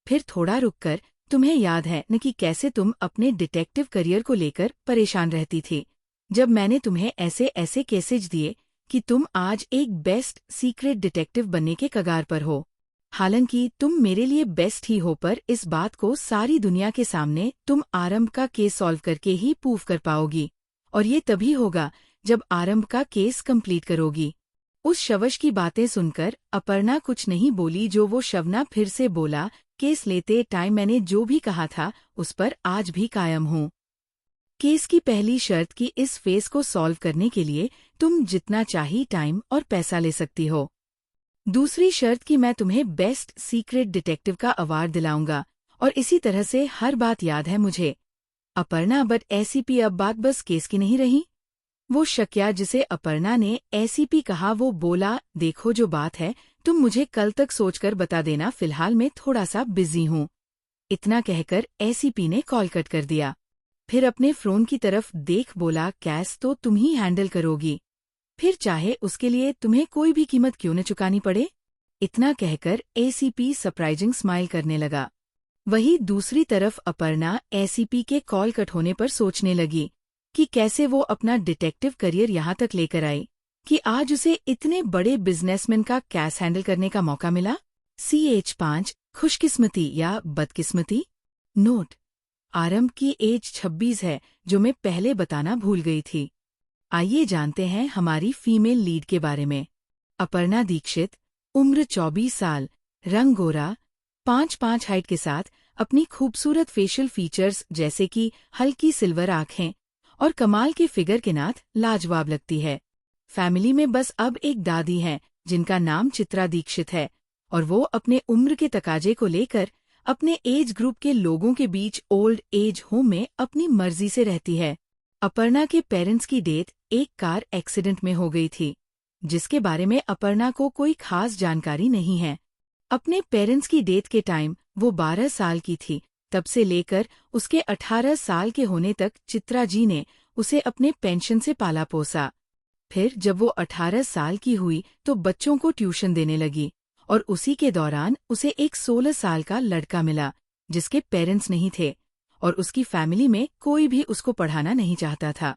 फिर थोड़ा रुककर, तुम्हें याद है न कि कैसे तुम अपने डिटेक्टिव करियर को लेकर परेशान रहती थी, जब मैंने तुम्हें ऐसे ऐसे केसेज दिए कि तुम आज एक बेस्ट सीक्रेट डिटेक्टिव बनने के कगार पर हो। हालांकि तुम मेरे लिए बेस्ट ही हो, पर इस बात को सारी दुनिया के सामने तुम आरंभ का केस सॉल्व करके ही प्रूव कर पाओगी, और ये तभी होगा जब आरंभ का केस कंप्लीट करोगी। उस शवश की बातें सुनकर अपर्णा कुछ नहीं बोली। जो वो शवना फिर से बोला, केस लेते टाइम मैंने जो भी कहा था उस पर आज भी कायम हूँ। केस की पहली शर्त कि इस फेस को सॉल्व करने के लिए तुम जितना चाहिए टाइम और पैसा ले सकती हो। दूसरी शर्त कि मैं तुम्हें बेस्ट सीक्रेट डिटेक्टिव का अवार्ड दिलाऊंगा, और इसी तरह से हर बात याद है मुझे। अपर्णा, बट एसीपी अब बात बस केस की नहीं रही। वो शक्या जिसे अपर्णा ने एसीपी कहा वो बोला, देखो जो बात है तुम मुझे कल तक सोचकर बता देना, फिलहाल मैं थोड़ा सा बिजी हूँ। इतना कहकर एसीपी ने कॉल कट कर दिया। फिर अपने फोन की तरफ देख बोला, कैश तो तुम ही हैंडल करोगी, फिर चाहे उसके लिए तुम्हें कोई भी कीमत क्यों न चुकानी पड़े। इतना कहकर एसीपी सरप्राइजिंग स्माइल करने लगा। वही दूसरी तरफ अपर्णा एसीपी के कॉल कट होने पर सोचने लगी कि कैसे वो अपना डिटेक्टिव करियर यहाँ तक लेकर आई कि आज उसे इतने बड़े बिजनेसमैन का कैश हैंडल करने का मौका मिला। CH5 खुशकिस्मती या बदकिस्मती। नोट, आरंभ की एज 26 है, जो मैं पहले बताना भूल गई थी। आइए जानते हैं हमारी फीमेल लीड के बारे में। अपर्णा दीक्षित, उम्र 24 साल, रंग गोरा, 5'5" हाइट के साथ अपनी खूबसूरत फेशियल फीचर्स जैसे कि हल्की सिल्वर आँखें और कमाल के फिगर के नाथ लाजवाब लगती है। फैमिली में बस अब एक दादी हैं जिनका नाम चित्रा दीक्षित है, और वो अपने उम्र के तकाजे को लेकर अपने एज ग्रुप के लोगों के बीच ओल्ड एज होम में अपनी मर्जी से रहती है। अपर्णा के पेरेंट्स की डेथ एक कार एक्सीडेंट में हो गई थी, जिसके बारे में अपर्णा को कोई खास जानकारी नहीं है। अपने पेरेंट्स की डेथ के टाइम वो 12 साल की थी। तब से लेकर उसके 18 साल के होने तक चित्रा जी ने उसे अपने पेंशन से पाला पोसा। फिर जब वो 18 साल की हुई तो बच्चों को ट्यूशन देने लगी और उसी के दौरान उसे एक 16 साल का लड़का मिला जिसके पेरेंट्स नहीं थे और उसकी फैमिली में कोई भी उसको पढ़ाना नहीं चाहता था।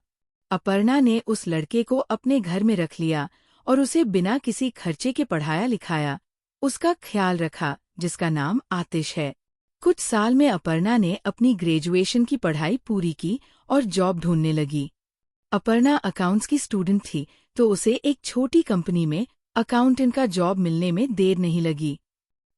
अपर्णा ने उस लड़के को अपने घर में रख लिया और उसे बिना किसी खर्चे के पढ़ाया लिखाया, उसका ख्याल रखा, जिसका नाम आतिश है। कुछ साल में अपर्णा ने अपनी ग्रेजुएशन की पढ़ाई पूरी की और जॉब ढूंढने लगी। अपर्णा अकाउंट्स की स्टूडेंट थी तो उसे एक छोटी कंपनी में अकाउंटेंट का जॉब मिलने में देर नहीं लगी।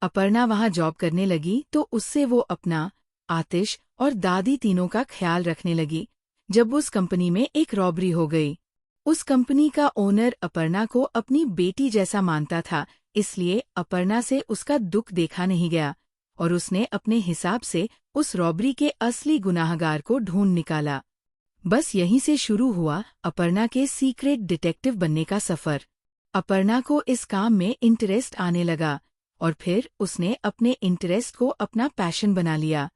अपर्णा वहां जॉब करने लगी तो उससे वो अपना, आतिश और दादी तीनों का ख्याल रखने लगी। जब उस कंपनी में एक रॉबरी हो गई। उस कंपनी का ओनर अपर्णा को अपनी बेटी जैसा मानता था, इसलिए अपर्णा से उसका दुख देखा नहीं गया और उसने अपने हिसाब से उस रॉबरी के असली गुनाहगार को ढूंढ निकाला। बस यहीं से शुरू हुआ अपर्णा के सीक्रेट डिटेक्टिव बनने का सफर। अपर्णा को इस काम में इंटरेस्ट आने लगा और फिर उसने अपने इंटरेस्ट को अपना पैशन बना लिया।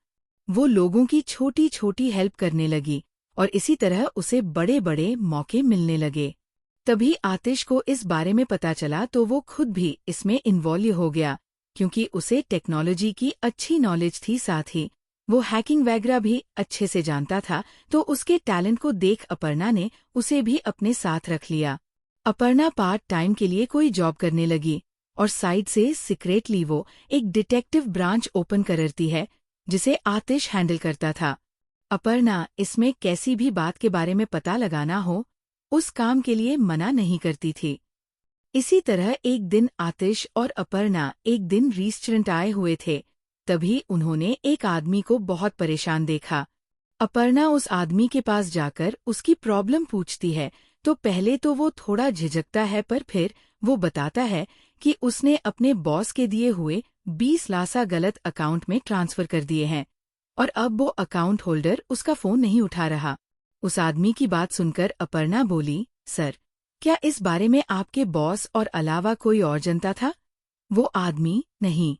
वो लोगों की छोटी छोटी हेल्प करने लगी और इसी तरह उसे बड़े बड़े मौके मिलने लगे। तभी आतिश को इस बारे में पता चला तो वो खुद भी इसमें इन्वॉल्व हो गया, क्योंकि उसे टेक्नोलॉजी की अच्छी नॉलेज थी, साथ ही वो हैकिंग वगैरह भी अच्छे से जानता था। तो उसके टैलेंट को देख अपर्णा ने उसे भी अपने साथ रख लिया। अपर्णा पार्ट टाइम के लिए कोई जॉब करने लगी और साइड से सीक्रेटली वो एक डिटेक्टिव ब्रांच ओपन करती है जिसे आतिश हैंडल करता था। अपर्णा इसमें कैसी भी बात के बारे में पता लगाना हो उस काम के लिए मना नहीं करती थी। इसी तरह एक दिन आतिश और अपर्णा एक दिन रेस्टोरेंट आए हुए थे। तभी उन्होंने एक आदमी को बहुत परेशान देखा। अपर्णा उस आदमी के पास जाकर उसकी प्रॉब्लम पूछती है तो पहले तो वो थोड़ा झिझकता है, पर फिर वो बताता है कि उसने अपने बॉस के दिए हुए 20 लाख गलत अकाउंट में ट्रांसफर कर दिए हैं और अब वो अकाउंट होल्डर उसका फोन नहीं उठा रहा। उस आदमी की बात सुनकर अपर्णा बोली, सर, क्या इस बारे में आपके बॉस और अलावा कोई और जनता था? वो आदमी, नहीं।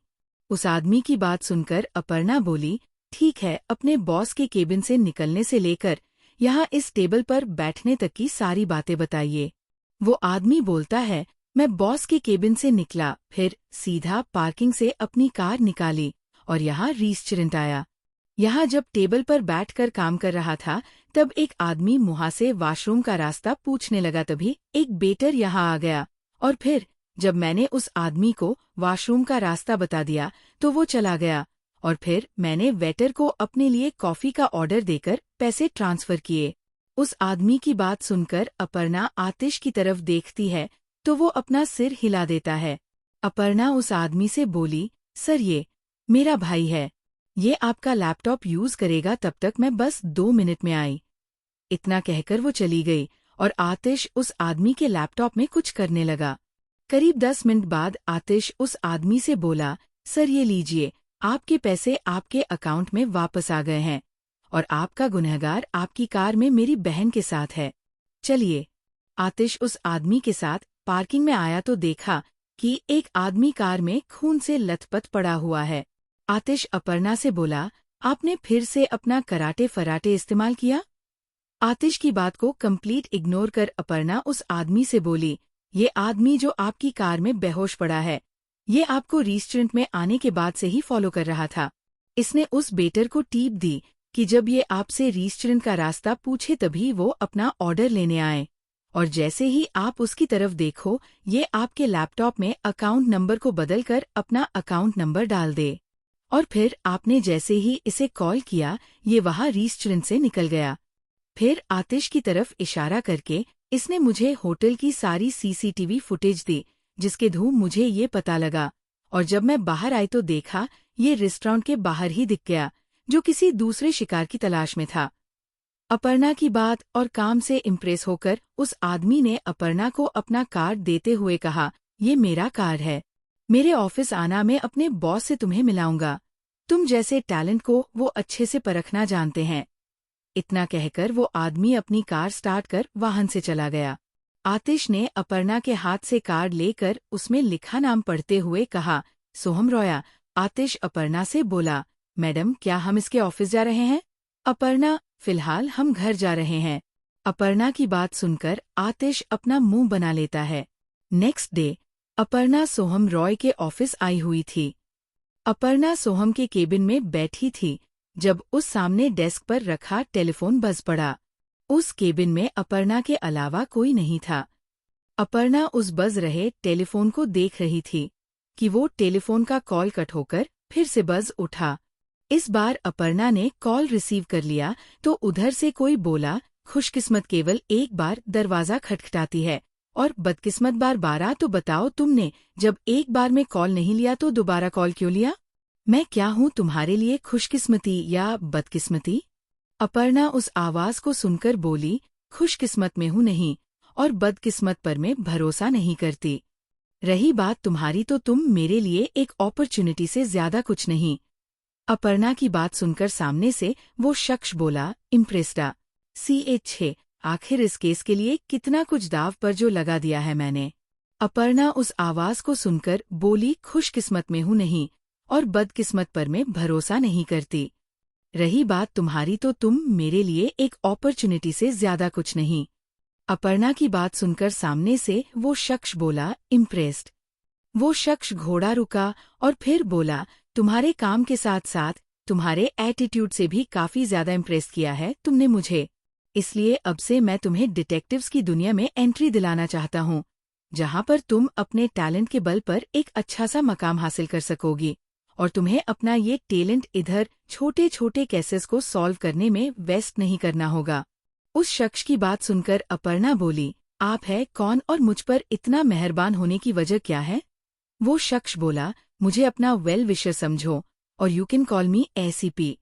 उस आदमी की बात सुनकर अपर्णा बोली, ठीक है, अपने बॉस के केबिन से निकलने से लेकर यहाँ इस टेबल पर बैठने तक की सारी बातें बताइए। वो आदमी बोलता है, मैं बॉस के केबिन से निकला, फिर सीधा पार्किंग से अपनी कार निकाली और यहाँ रेस्टोरेंट आया। यहाँ जब टेबल पर बैठकर काम कर रहा था तब एक आदमी मुहा से वॉशरूम का रास्ता पूछने लगा। तभी एक वेटर यहाँ आ गया और फिर जब मैंने उस आदमी को वॉशरूम का रास्ता बता दिया तो वो चला गया और फिर मैंने वेटर को अपने लिए कॉफी का ऑर्डर देकर पैसे ट्रांसफर किए। उस आदमी की बात सुनकर अपर्णा आतिश की तरफ देखती है तो वो अपना सिर हिला देता है। अपर्णा उस आदमी से बोली, सर, ये मेरा भाई है, ये आपका लैपटॉप यूज करेगा, तब तक मैं बस 2 मिनट में आई। इतना कहकर वो चली गई और आतिश उस आदमी के लैपटॉप में कुछ करने लगा। करीब 10 मिनट बाद आतिश उस आदमी से बोला, सर, ये लीजिए, आपके पैसे आपके अकाउंट में वापस आ गए हैं और आपका गुनहगार आपकी कार में मेरी बहन के साथ है, चलिए। आतिश उस आदमी के साथ पार्किंग में आया तो देखा कि एक आदमी कार में खून से लथपथ पड़ा हुआ है। आतिश अपर्णा से बोला, आपने फिर से अपना कराटे फराटे इस्तेमाल किया? आतिश की बात को कंप्लीट इग्नोर कर अपर्णा उस आदमी से बोली, ये आदमी जो आपकी कार में बेहोश पड़ा है, ये आपको रेस्टोरेंट में आने के बाद से ही फॉलो कर रहा था। इसने उस वेटर को टिप दी कि जब ये आपसे रेस्टोरेंट का रास्ता पूछे तभी वो अपना ऑर्डर लेने आए और जैसे ही आप उसकी तरफ देखो ये आपके लैपटॉप में अकाउंट नंबर को बदलकर अपना अकाउंट नंबर डाल दे और फिर आपने जैसे ही इसे कॉल किया ये वहाँ रेस्टोरेंट से निकल गया। फिर आतिश की तरफ इशारा करके इसने मुझे होटल की सारी सीसीटीवी फुटेज दी जिसके थ्रू मुझे ये पता लगा और जब मैं बाहर आई तो देखा ये रेस्टोरेंट के बाहर ही दिख गया जो किसी दूसरे शिकार की तलाश में था। अपर्णा की बात और काम से इम्प्रेस होकर उस आदमी ने अपर्णा को अपना कार्ड देते हुए कहा, ये मेरा कार्ड है, मेरे ऑफिस आना, मैं अपने बॉस से तुम्हें मिलाऊंगा, तुम जैसे टैलेंट को वो अच्छे से परखना जानते हैं। इतना कहकर वो आदमी अपनी कार स्टार्ट कर वाहन से चला गया। आतिश ने अपर्णा के हाथ से कार्ड लेकर उसमें लिखा नाम पढ़ते हुए कहा, सोहम रोया। आतिश अपर्णा से बोला, मैडम क्या हम इसके ऑफिस जा रहे हैं? अपर्णा, फिलहाल हम घर जा रहे हैं। अपर्णा की बात सुनकर आतिश अपना मुंह बना लेता है। नेक्स्ट डे अपर्णा सोहम रॉय के ऑफिस आई हुई थी। अपर्णा सोहम के केबिन में बैठी थी जब उस सामने डेस्क पर रखा टेलीफोन बज पड़ा। उस केबिन में अपर्णा के अलावा कोई नहीं था। अपर्णा उस बज रहे टेलीफोन को देख रही थी कि वो टेलीफोन का कॉल कट होकर फिर से बज उठा। इस बार अपर्णा ने कॉल रिसीव कर लिया तो उधर से कोई बोला, खुशकिस्मत केवल एक बार दरवाजा खटखटाती है और बदकिस्मत बार 12। तो बताओ तुमने जब एक बार में कॉल नहीं लिया तो दोबारा कॉल क्यों लिया? मैं क्या हूँ तुम्हारे लिए, खुशकिस्मती या बदकिस्मती? अपर्णा उस आवाज को सुनकर बोली, खुशकिस्मत में हूँ नहीं और बदकिस्मत पर मैं भरोसा नहीं करती। रही बात तुम्हारी तो तुम मेरे लिए एक अपॉर्चुनिटी से ज्यादा कुछ नहीं। अपर्णा की बात सुनकर सामने से वो शख्स बोला, इम्प्रेस्डा CH, आखिर इस केस के लिए कितना कुछ दाव पर जो लगा दिया है मैंने। अपर्णा उस आवाज को सुनकर बोली, खुशकिस्मत में हूँ नहीं और बदकिस्मत पर मैं भरोसा नहीं करती। रही बात तुम्हारी तो तुम मेरे लिए एक अपॉर्चुनिटी से ज्यादा कुछ नहीं। अपर्णा की बात सुनकर सामने से वो शख्स बोला, इम्प्रेस्ड। वो शख्स घोड़ा रुका और फिर बोला, तुम्हारे काम के साथ साथ तुम्हारे एटीट्यूड से भी काफी ज्यादा इम्प्रेस किया है तुमने मुझे। इसलिए अब से मैं तुम्हें डिटेक्टिव्स की दुनिया में एंट्री दिलाना चाहता हूँ, जहाँ पर तुम अपने टैलेंट के बल पर एक अच्छा सा मकाम हासिल कर सकोगी और तुम्हें अपना ये टैलेंट इधर छोटे छोटे केसेस को सॉल्व करने में वेस्ट नहीं करना होगा। उस शख्स की बात सुनकर अपर्णा बोली, आप है कौन और मुझ पर इतना मेहरबान होने की वजह क्या है? वो शख्स बोला, मुझे अपना वेल विशर समझो और you can call me ACP।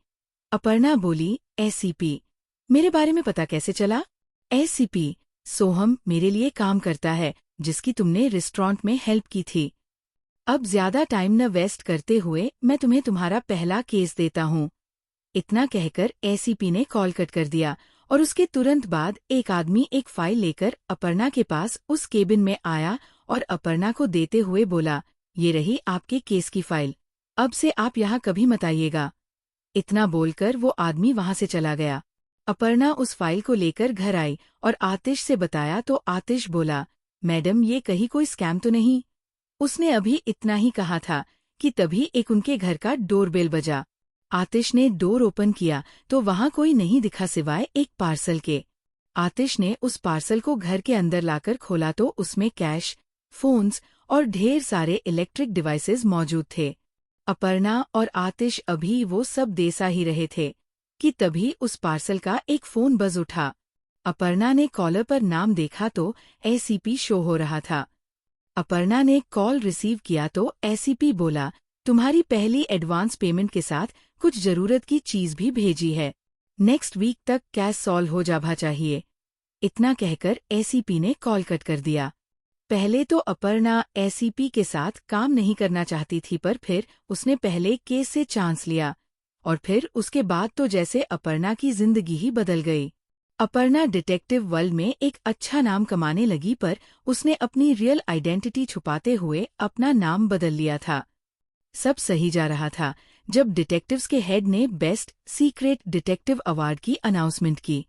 Aparna बोली, ACP? मेरे बारे में पता कैसे चला? ACP सोहम मेरे लिए काम करता है जिसकी तुमने रेस्टोरेंट में हेल्प की थी। अब ज्यादा टाइम न वेस्ट करते हुए मैं तुम्हें तुम्हारा पहला केस देता हूँ। इतना कहकर ACP ने कॉल कट कर दिया और उसके तुरंत बाद एक आदमी एक फाइल लेकर अपर्णा के पास उस केबिन में आया और अपर्णा को देते हुए बोला, ये रही आपके केस की फाइल, अब से आप यहाँ कभी मत आइएगा। इतना बोलकर वो आदमी वहाँ से चला गया। अपर्णा उस फाइल को लेकर घर आई और आतिश से बताया तो आतिश बोला, मैडम ये कहीं कोई स्कैम तो नहीं? उसने अभी इतना ही कहा था कि तभी एक उनके घर का डोरबेल बजा। आतिश ने डोर ओपन किया तो वहाँ कोई नहीं दिखा सिवाय एक पार्सल के। आतिश ने उस पार्सल को घर के अंदर लाकर खोला तो उसमें कैश, फोन्स और ढेर सारे इलेक्ट्रिक डिवाइसेस मौजूद थे। अपर्णा और आतिश अभी वो सब देसा ही रहे थे कि तभी उस पार्सल का एक फोन बज उठा। अपर्णा ने कॉलर पर नाम देखा तो ACP शो हो रहा था। अपर्णा ने कॉल रिसीव किया तो ACP बोला, तुम्हारी पहली एडवांस पेमेंट के साथ कुछ जरूरत की चीज भी भेजी है, नेक्स्ट वीक तक कैश सॉल्व हो जाना चाहिए। इतना कहकर ACP ने कॉल कट कर दिया। पहले तो अपर्णा ACP के साथ काम नहीं करना चाहती थी पर फिर उसने पहले केस से चांस लिया और फिर उसके बाद तो जैसे अपर्णा की जिंदगी ही बदल गई। अपर्णा डिटेक्टिव वर्ल्ड में एक अच्छा नाम कमाने लगी पर उसने अपनी रियल आइडेंटिटी छुपाते हुए अपना नाम बदल लिया था। सब सही जा रहा था जब डिटेक्टिव्स के हेड ने बेस्ट सीक्रेट डिटेक्टिव अवार्ड की अनाउंसमेंट की।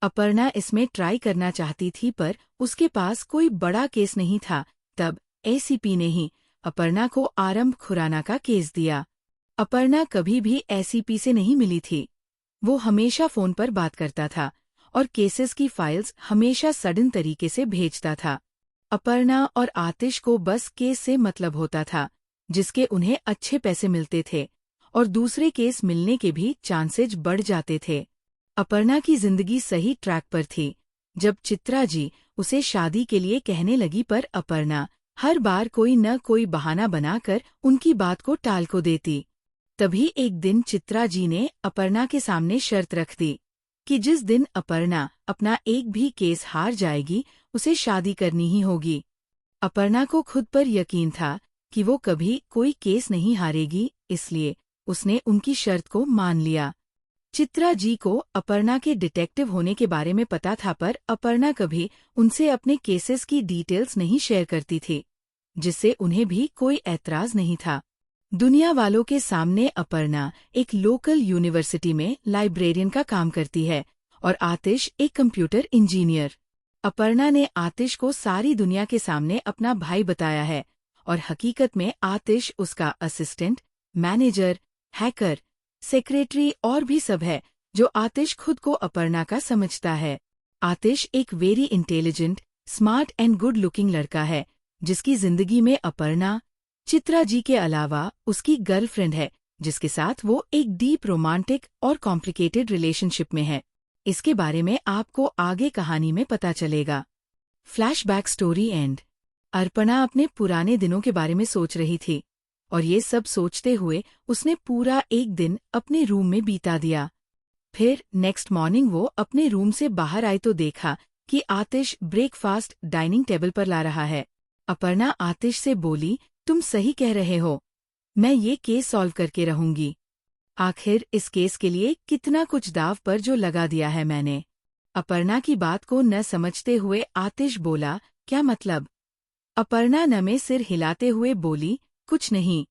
अपर्णा इसमें ट्राई करना चाहती थी पर उसके पास कोई बड़ा केस नहीं था। तब ACP ने ही अपर्णा को आरंभ खुराना का केस दिया। अपर्णा कभी भी ACP से नहीं मिली थी। वो हमेशा फोन पर बात करता था और केसेस की फाइल्स हमेशा सडन तरीके से भेजता था। अपर्णा और आतिश को बस केस से मतलब होता था जिसके उन्हें अच्छे पैसे मिलते थे और दूसरे केस मिलने के भी चांसेज बढ़ जाते थे। अपर्णा की जिंदगी सही ट्रैक पर थी जब चित्रा जी उसे शादी के लिए कहने लगी पर अपर्णा हर बार कोई न कोई बहाना बनाकर उनकी बात को टाल को देती। तभी एक दिन चित्रा जी ने अपर्णा के सामने शर्त रख दी कि जिस दिन अपर्णा अपना एक भी केस हार जाएगी उसे शादी करनी ही होगी। अपर्णा को खुद पर यकीन था कि वो कभी कोई केस नहीं हारेगी, इसलिए उसने उनकी शर्त को मान लिया। चित्रा जी को अपर्णा के डिटेक्टिव होने के बारे में पता था पर अपर्णा कभी उनसे अपने केसेस की डिटेल्स नहीं शेयर करती थी। जिससे उन्हें भी कोई ऐतराज नहीं था। दुनिया वालों के सामने अपर्णा एक लोकल यूनिवर्सिटी में लाइब्रेरियन का काम करती है और आतिश एक कंप्यूटर इंजीनियर। अपर्णा ने आतिश को सारी दुनिया के सामने अपना भाई बताया है और हकीकत में आतिश उसका असिस्टेंट, मैनेजर, हैकर, सेक्रेटरी और भी सब है, जो आतिश खुद को अपर्णा का समझता है। आतिश एक very intelligent, smart and good looking लड़का है, जिसकी जिंदगी में अपर्णा, चित्रा जी के अलावा उसकी गर्लफ्रेंड है, जिसके साथ वो एक डीप रोमांटिक और कॉम्प्लिकेटेड रिलेशनशिप में है। इसके बारे में आपको आगे कहानी में पता चलेगा। Flashback story and. अर्पणा अपने पुराने दिनों के बारे में सोच रही थी और ये सब सोचते हुए उसने पूरा एक दिन अपने रूम में बीता दिया। फिर नेक्स्ट मॉर्निंग वो अपने रूम से बाहर आई तो देखा कि आतिश ब्रेकफास्ट डाइनिंग टेबल पर ला रहा है। अपर्णा आतिश से बोली, तुम सही कह रहे हो, मैं ये केस सॉल्व करके रहूंगी। आखिर इस केस के लिए कितना कुछ दाव पर जो लगा दिया है मैंने। अपर्णा की बात को न समझते हुए आतिश बोला, क्या मतलब? अपर्णा नमे सिर हिलाते हुए बोली, कुछ नहीं,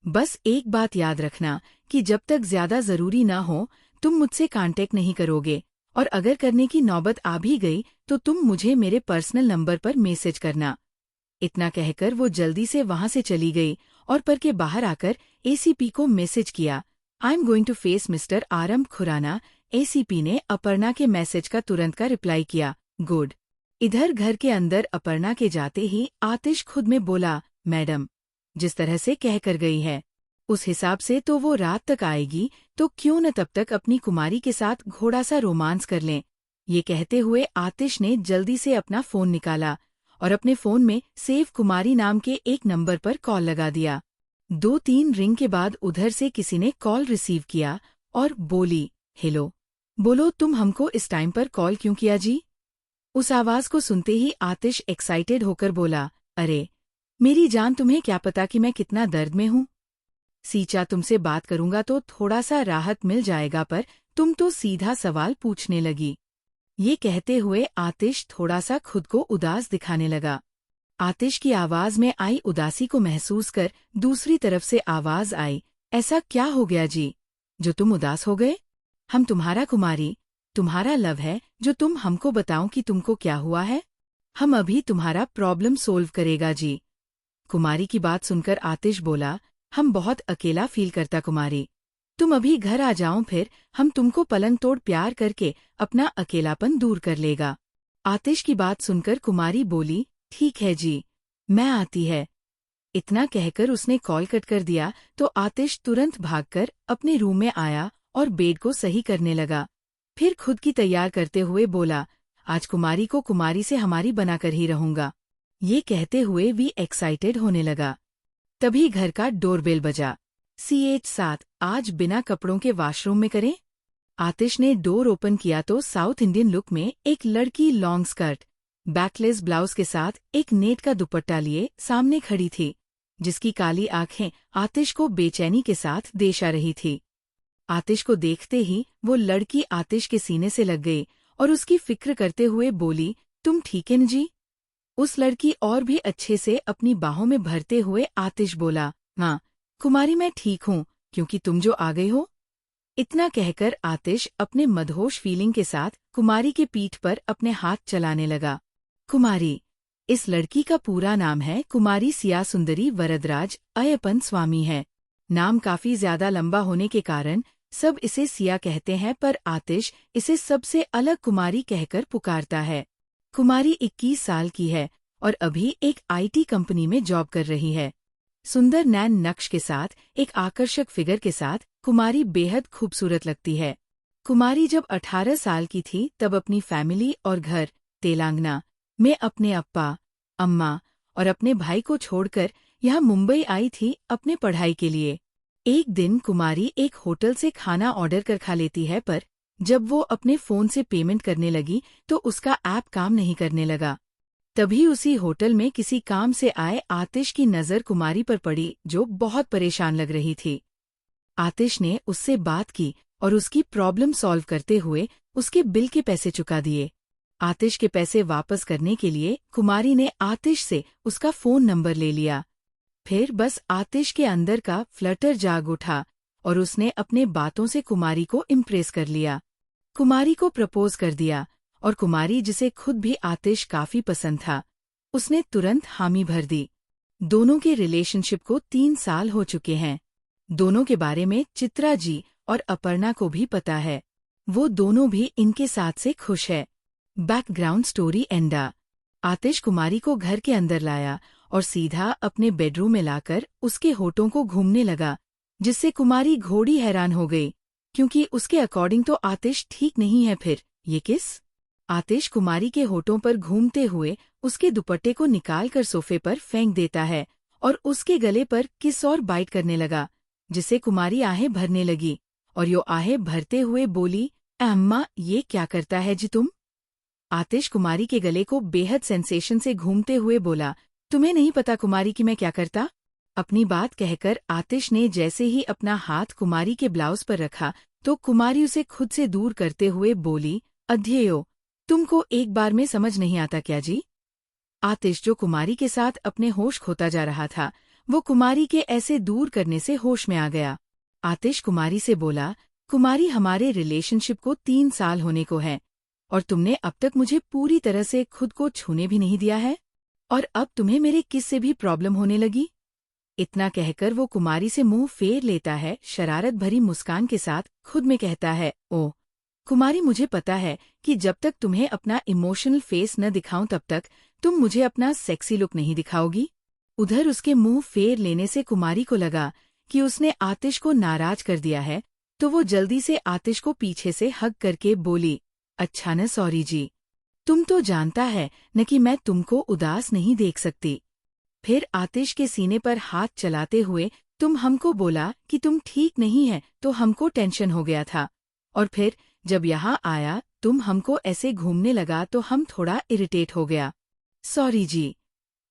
बस एक बात याद रखना कि जब तक ज्यादा जरूरी ना हो तुम मुझसे कांटेक्ट नहीं करोगे, और अगर करने की नौबत आ भी गई तो तुम मुझे मेरे पर्सनल नंबर पर मैसेज करना। इतना कहकर वो जल्दी से वहां से चली गई और पर के बाहर आकर एसीपी को मैसेज किया, I am going to face mister Aarambh Khurana. ACP ने अपर्णा के मैसेज का तुरंत का रिप्लाई किया, गुड। इधर घर के अंदर अपर्णा के जाते ही आतिश खुद में बोला, मैडम जिस तरह से कह कर गई है उस हिसाब से तो वो रात तक आएगी, तो क्यों न तब तक अपनी कुमारी के साथ घोड़ा सा रोमांस कर लें। ये कहते हुए आतिश ने जल्दी से अपना फोन निकाला और अपने फोन में सेव कुमारी नाम के एक नंबर पर कॉल लगा दिया। 2-3 रिंग के बाद उधर से किसी ने कॉल रिसीव किया और बोली, हेलो, बोलो तुम हमको इस टाइम पर कॉल क्यों किया जी? उस आवाज को सुनते ही आतिश एक्साइटेड होकर बोला, अरे मेरी जान, तुम्हें क्या पता कि मैं कितना दर्द में हूँ। सीचा तुमसे बात करूंगा तो थोड़ा सा राहत मिल जाएगा, पर तुम तो सीधा सवाल पूछने लगी। ये कहते हुए आतिश थोड़ा सा खुद को उदास दिखाने लगा। आतिश की आवाज में आई उदासी को महसूस कर दूसरी तरफ से आवाज आई, ऐसा क्या हो गया जी, जो तुम उदास हो गए? हम तुम्हारा कुमारी, तुम्हारा लव है, जो तुम हमको बताओ कि तुमको क्या हुआ है। हम अभी तुम्हारा प्रॉब्लम सोल्व करेगा जी। कुमारी की बात सुनकर आतिश बोला, हम बहुत अकेला फील करता कुमारी, तुम अभी घर आ जाओ, फिर हम तुमको पलंग तोड़ प्यार करके अपना अकेलापन दूर कर लेगा। आतिश की बात सुनकर कुमारी बोली, ठीक है जी, मैं आती है। इतना कहकर उसने कॉल कट कर दिया तो आतिश तुरंत भागकर अपने रूम में आया और बेड को सही करने लगा। फिर खुद की तैयार करते हुए बोला, आज कुमारी को कुमारी से हमारी बनाकर ही रहूंगा। ये कहते हुए भी एक्साइटेड होने लगा। तभी घर का डोरबेल बजा। CH7, आज बिना कपड़ों के वॉशरूम में करें? आतिश ने डोर ओपन किया तो साउथ इंडियन लुक में एक लड़की लॉन्ग स्कर्ट, बैकलेस ब्लाउज के साथ एक नेट का दुपट्टा लिए सामने खड़ी थी, जिसकी काली आंखें आतिश को बेचैनी के साथ देशा रही थी। आतिश को देखते ही वो लड़की आतिश के सीने से लग गई और उसकी फिक्र करते हुए बोली, तुम ठीक है न जी? उस लड़की और भी अच्छे से अपनी बाहों में भरते हुए आतिश बोला, हाँ कुमारी, मैं ठीक हूँ, क्योंकि तुम जो आ गई हो। इतना कहकर आतिश अपने मदहोश फीलिंग के साथ कुमारी के पीठ पर अपने हाथ चलाने लगा। कुमारी, इस लड़की का पूरा नाम है कुमारी सिया सुंदरी वरदराज अय्यपन स्वामी है। नाम काफी ज्यादा लंबा होने के कारण सब इसे सिया कहते हैं, पर आतिश इसे सबसे अलग कुमारी कहकर पुकारता है। कुमारी 21 साल की है और अभी एक IT कंपनी में जॉब कर रही है। सुंदर नैन नक्श के साथ एक आकर्षक फिगर के साथ कुमारी बेहद खूबसूरत लगती है। कुमारी जब 18 साल की थी तब अपनी फैमिली और घर तेलंगाना में अपने अप्पा, अम्मा और अपने भाई को छोड़कर यहाँ मुंबई आई थी अपने पढ़ाई के लिए। एक दिन कुमारी एक होटल से खाना ऑर्डर कर खा लेती है, पर जब वो अपने फोन से पेमेंट करने लगी तो उसका ऐप काम नहीं करने लगा। तभी उसी होटल में किसी काम से आए आतिश की नज़र कुमारी पर पड़ी, जो बहुत परेशान लग रही थी। आतिश ने उससे बात की और उसकी प्रॉब्लम सॉल्व करते हुए उसके बिल के पैसे चुका दिए। आतिश के पैसे वापस करने के लिए कुमारी ने आतिश से उसका फोन नंबर ले लिया। फिर बस आतिश के अंदर का फ्लटर जाग उठा और उसने अपने बातों से कुमारी को इम्प्रेस कर लिया। कुमारी को प्रपोज कर दिया और कुमारी, जिसे खुद भी आतिश काफी पसंद था, उसने तुरंत हामी भर दी। दोनों के रिलेशनशिप को 3 साल हो चुके हैं। दोनों के बारे में चित्रा जी और अपर्णा को भी पता है। वो दोनों भी इनके साथ से खुश है। बैकग्राउंड स्टोरी एंडा। आतिश कुमारी को घर के अंदर लाया और सीधा अपने बेडरूम में लाकर उसके होठों को घूमने लगा, जिससे कुमारी घोड़ी हैरान हो गई, क्योंकि उसके अकॉर्डिंग तो आतिश ठीक नहीं है। फिर ये किस? आतिश कुमारी के होठों पर घूमते हुए उसके दुपट्टे को निकालकर सोफे पर फेंक देता है और उसके गले पर किस और बाइट करने लगा, जिससे कुमारी आहें भरने लगी और यो आहें भरते हुए बोली, अम्मा ये क्या करता है जी तुम? आतिश कुमारी के गले को बेहद सेंसेशन से घूमते हुए बोला, तुम्हें नहीं पता कुमारी कि मैं क्या करता? अपनी बात कहकर आतिश ने जैसे ही अपना हाथ कुमारी के ब्लाउज पर रखा तो कुमारी उसे खुद से दूर करते हुए बोली, अध्येयो, तुमको एक बार में समझ नहीं आता क्या जी? आतिश, जो कुमारी के साथ अपने होश खोता जा रहा था, वो कुमारी के ऐसे दूर करने से होश में आ गया। आतिश कुमारी से बोला, कुमारी, हमारे रिलेशनशिप को 3 साल होने को है और तुमने अब तक मुझे पूरी तरह से खुद को छूने भी नहीं दिया है, और अब तुम्हें मेरे किस से भी प्रॉब्लम होने लगी? इतना कहकर वो कुमारी से मुंह फेर लेता है, शरारत भरी मुस्कान के साथ खुद में कहता है, ओह कुमारी, मुझे पता है कि जब तक तुम्हें अपना इमोशनल फेस न दिखाऊं तब तक तुम मुझे अपना सेक्सी लुक नहीं दिखाओगी। उधर उसके मुंह फेर लेने से कुमारी को लगा कि उसने आतिश को नाराज कर दिया है, तो वो जल्दी से आतिश को पीछे से हग करके बोली, अच्छा न, सॉरी जी, तुम तो जानता है न कि मैं तुमको उदास नहीं देख सकती। फिर आतिश के सीने पर हाथ चलाते हुए, तुम हमको बोला कि तुम ठीक नहीं है तो हमको टेंशन हो गया था, और फिर जब यहाँ आया तुम हमको ऐसे घूमने लगा तो हम थोड़ा इरिटेट हो गया, सॉरी जी।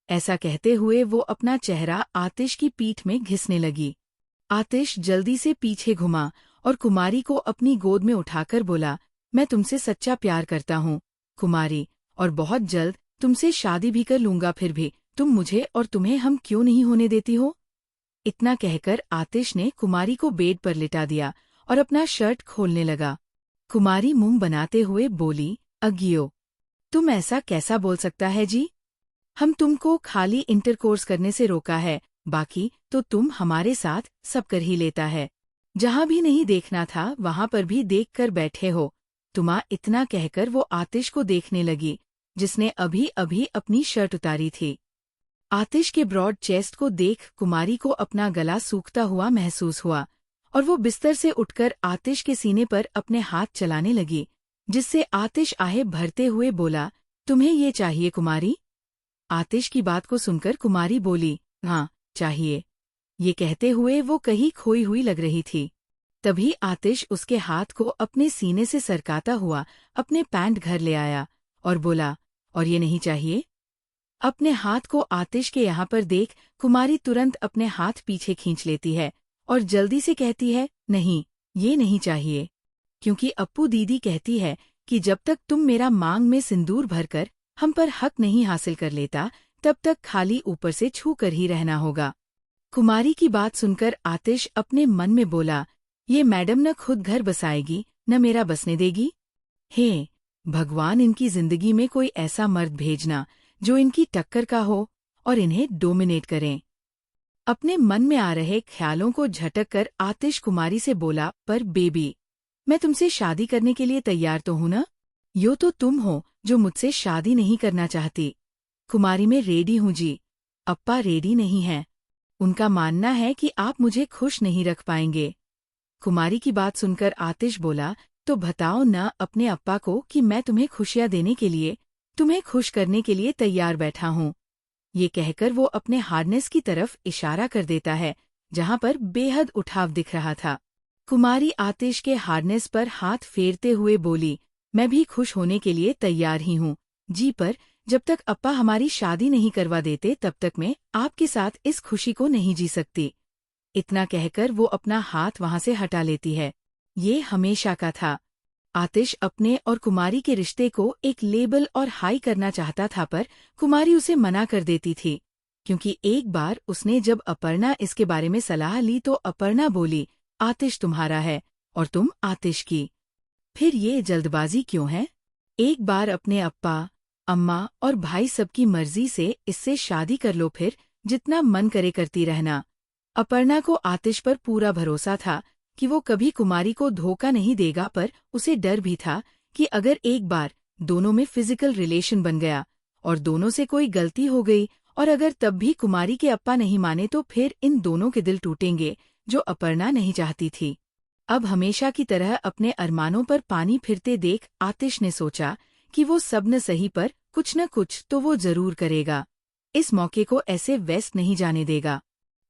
ऐसा कहते हुए वो अपना चेहरा आतिश की पीठ में घिसने लगी। आतिश जल्दी से पीछे घुमा और कुमारी को अपनी गोद में उठाकर बोला, मैं तुमसे सच्चा प्यार करता हूँ कुमारी, और बहुत जल्द तुमसे शादी भी कर लूंगा, फिर भी तुम मुझे और तुम्हें हम क्यों नहीं होने देती हो? इतना कहकर आतिश ने कुमारी को बेड पर लिटा दिया और अपना शर्ट खोलने लगा। कुमारी मुंह बनाते हुए बोली, अगियो, तुम ऐसा कैसा बोल सकता है जी? हम तुमको खाली इंटरकोर्स करने से रोका है, बाकी तो तुम हमारे साथ सब कर ही लेता है। जहाँ भी नहीं देखना था वहाँ पर भी देख कर बैठे हो। तुम्हां इतना कहकर वो आतिश को देखने लगी, जिसने अभी अभी अपनी शर्ट उतारी थी। आतिश के ब्रॉड चेस्ट को देख कुमारी को अपना गला सूखता हुआ महसूस हुआ और वो बिस्तर से उठकर आतिश के सीने पर अपने हाथ चलाने लगी, जिससे आतिश आहें भरते हुए बोला, तुम्हें ये चाहिए कुमारी? आतिश की बात को सुनकर कुमारी बोली, हाँ चाहिए। ये कहते हुए वो कहीं खोई हुई लग रही थी। तभी आतिश उसके हाथ को अपने सीने से सरकाता हुआ अपने पैंट घर ले आया और बोला, और ये नहीं चाहिए? अपने हाथ को आतिश के यहाँ पर देख कुमारी तुरंत अपने हाथ पीछे खींच लेती है और जल्दी से कहती है, नहीं ये नहीं चाहिए, क्योंकि अप्पू दीदी कहती है कि जब तक तुम मेरा मांग में सिंदूर भरकर हम पर हक नहीं हासिल कर लेता तब तक खाली ऊपर से छू कर ही रहना होगा। कुमारी की बात सुनकर आतिश अपने मन में बोला, ये मैडम न खुद घर बसाएगी न मेरा बसने देगी। हे भगवान, इनकी जिंदगी में कोई ऐसा मर्द भेजना जो इनकी टक्कर का हो और इन्हें डोमिनेट करें। अपने मन में आ रहे ख्यालों को झटक कर आतिश कुमारी से बोला, पर बेबी, मैं तुमसे शादी करने के लिए तैयार तो हूं ना? यो तो तुम हो जो मुझसे शादी नहीं करना चाहती। कुमारी, मैं रेडी हूँ जी। अप्पा रेडी नहीं है, उनका मानना है कि आप मुझे खुश नहीं रख पाएंगे। कुमारी की बात सुनकर आतिश बोला, तो बताओ न अपने अप्पा को कि मैं तुम्हें खुशियाँ देने के लिए, तुम्हें खुश करने के लिए तैयार बैठा हूँ। ये कहकर वो अपने हार्डनेस की तरफ इशारा कर देता है, जहाँ पर बेहद उठाव दिख रहा था। कुमारी आतिश के हार्डनेस पर हाथ फेरते हुए बोली, मैं भी खुश होने के लिए तैयार ही हूँ जी, पर जब तक अप्पा हमारी शादी नहीं करवा देते तब तक मैं आपके साथ इस खुशी को नहीं जी सकती। इतना कहकर वो अपना हाथ वहाँ से हटा लेती है। ये हमेशा का था। आतिश अपने और कुमारी के रिश्ते को एक लेबल और हाई करना चाहता था, पर कुमारी उसे मना कर देती थी, क्योंकि एक बार उसने जब अपर्णा इसके बारे में सलाह ली तो अपर्णा बोली, आतिश तुम्हारा है और तुम आतिश की। फिर ये जल्दबाजी क्यों है? एक बार अपने अप्पा, अम्मा और भाई सबकी मर्जी से इससे शादी कर लो, फिर जितना मन करे करती रहना। अपर्णा को आतिश पर पूरा भरोसा था कि वो कभी कुमारी को धोखा नहीं देगा, पर उसे डर भी था कि अगर एक बार दोनों में फिजिकल रिलेशन बन गया और दोनों से कोई गलती हो गई और अगर तब भी कुमारी के अप्पा नहीं माने तो फिर इन दोनों के दिल टूटेंगे, जो अपर्णा नहीं चाहती थी। अब हमेशा की तरह अपने अरमानों पर पानी फिरते देख आतिश ने सोचा कि वो सब न सही पर कुछ न कुछ तो वो जरूर करेगा। इस मौके को ऐसे वेस्ट नहीं जाने देगा।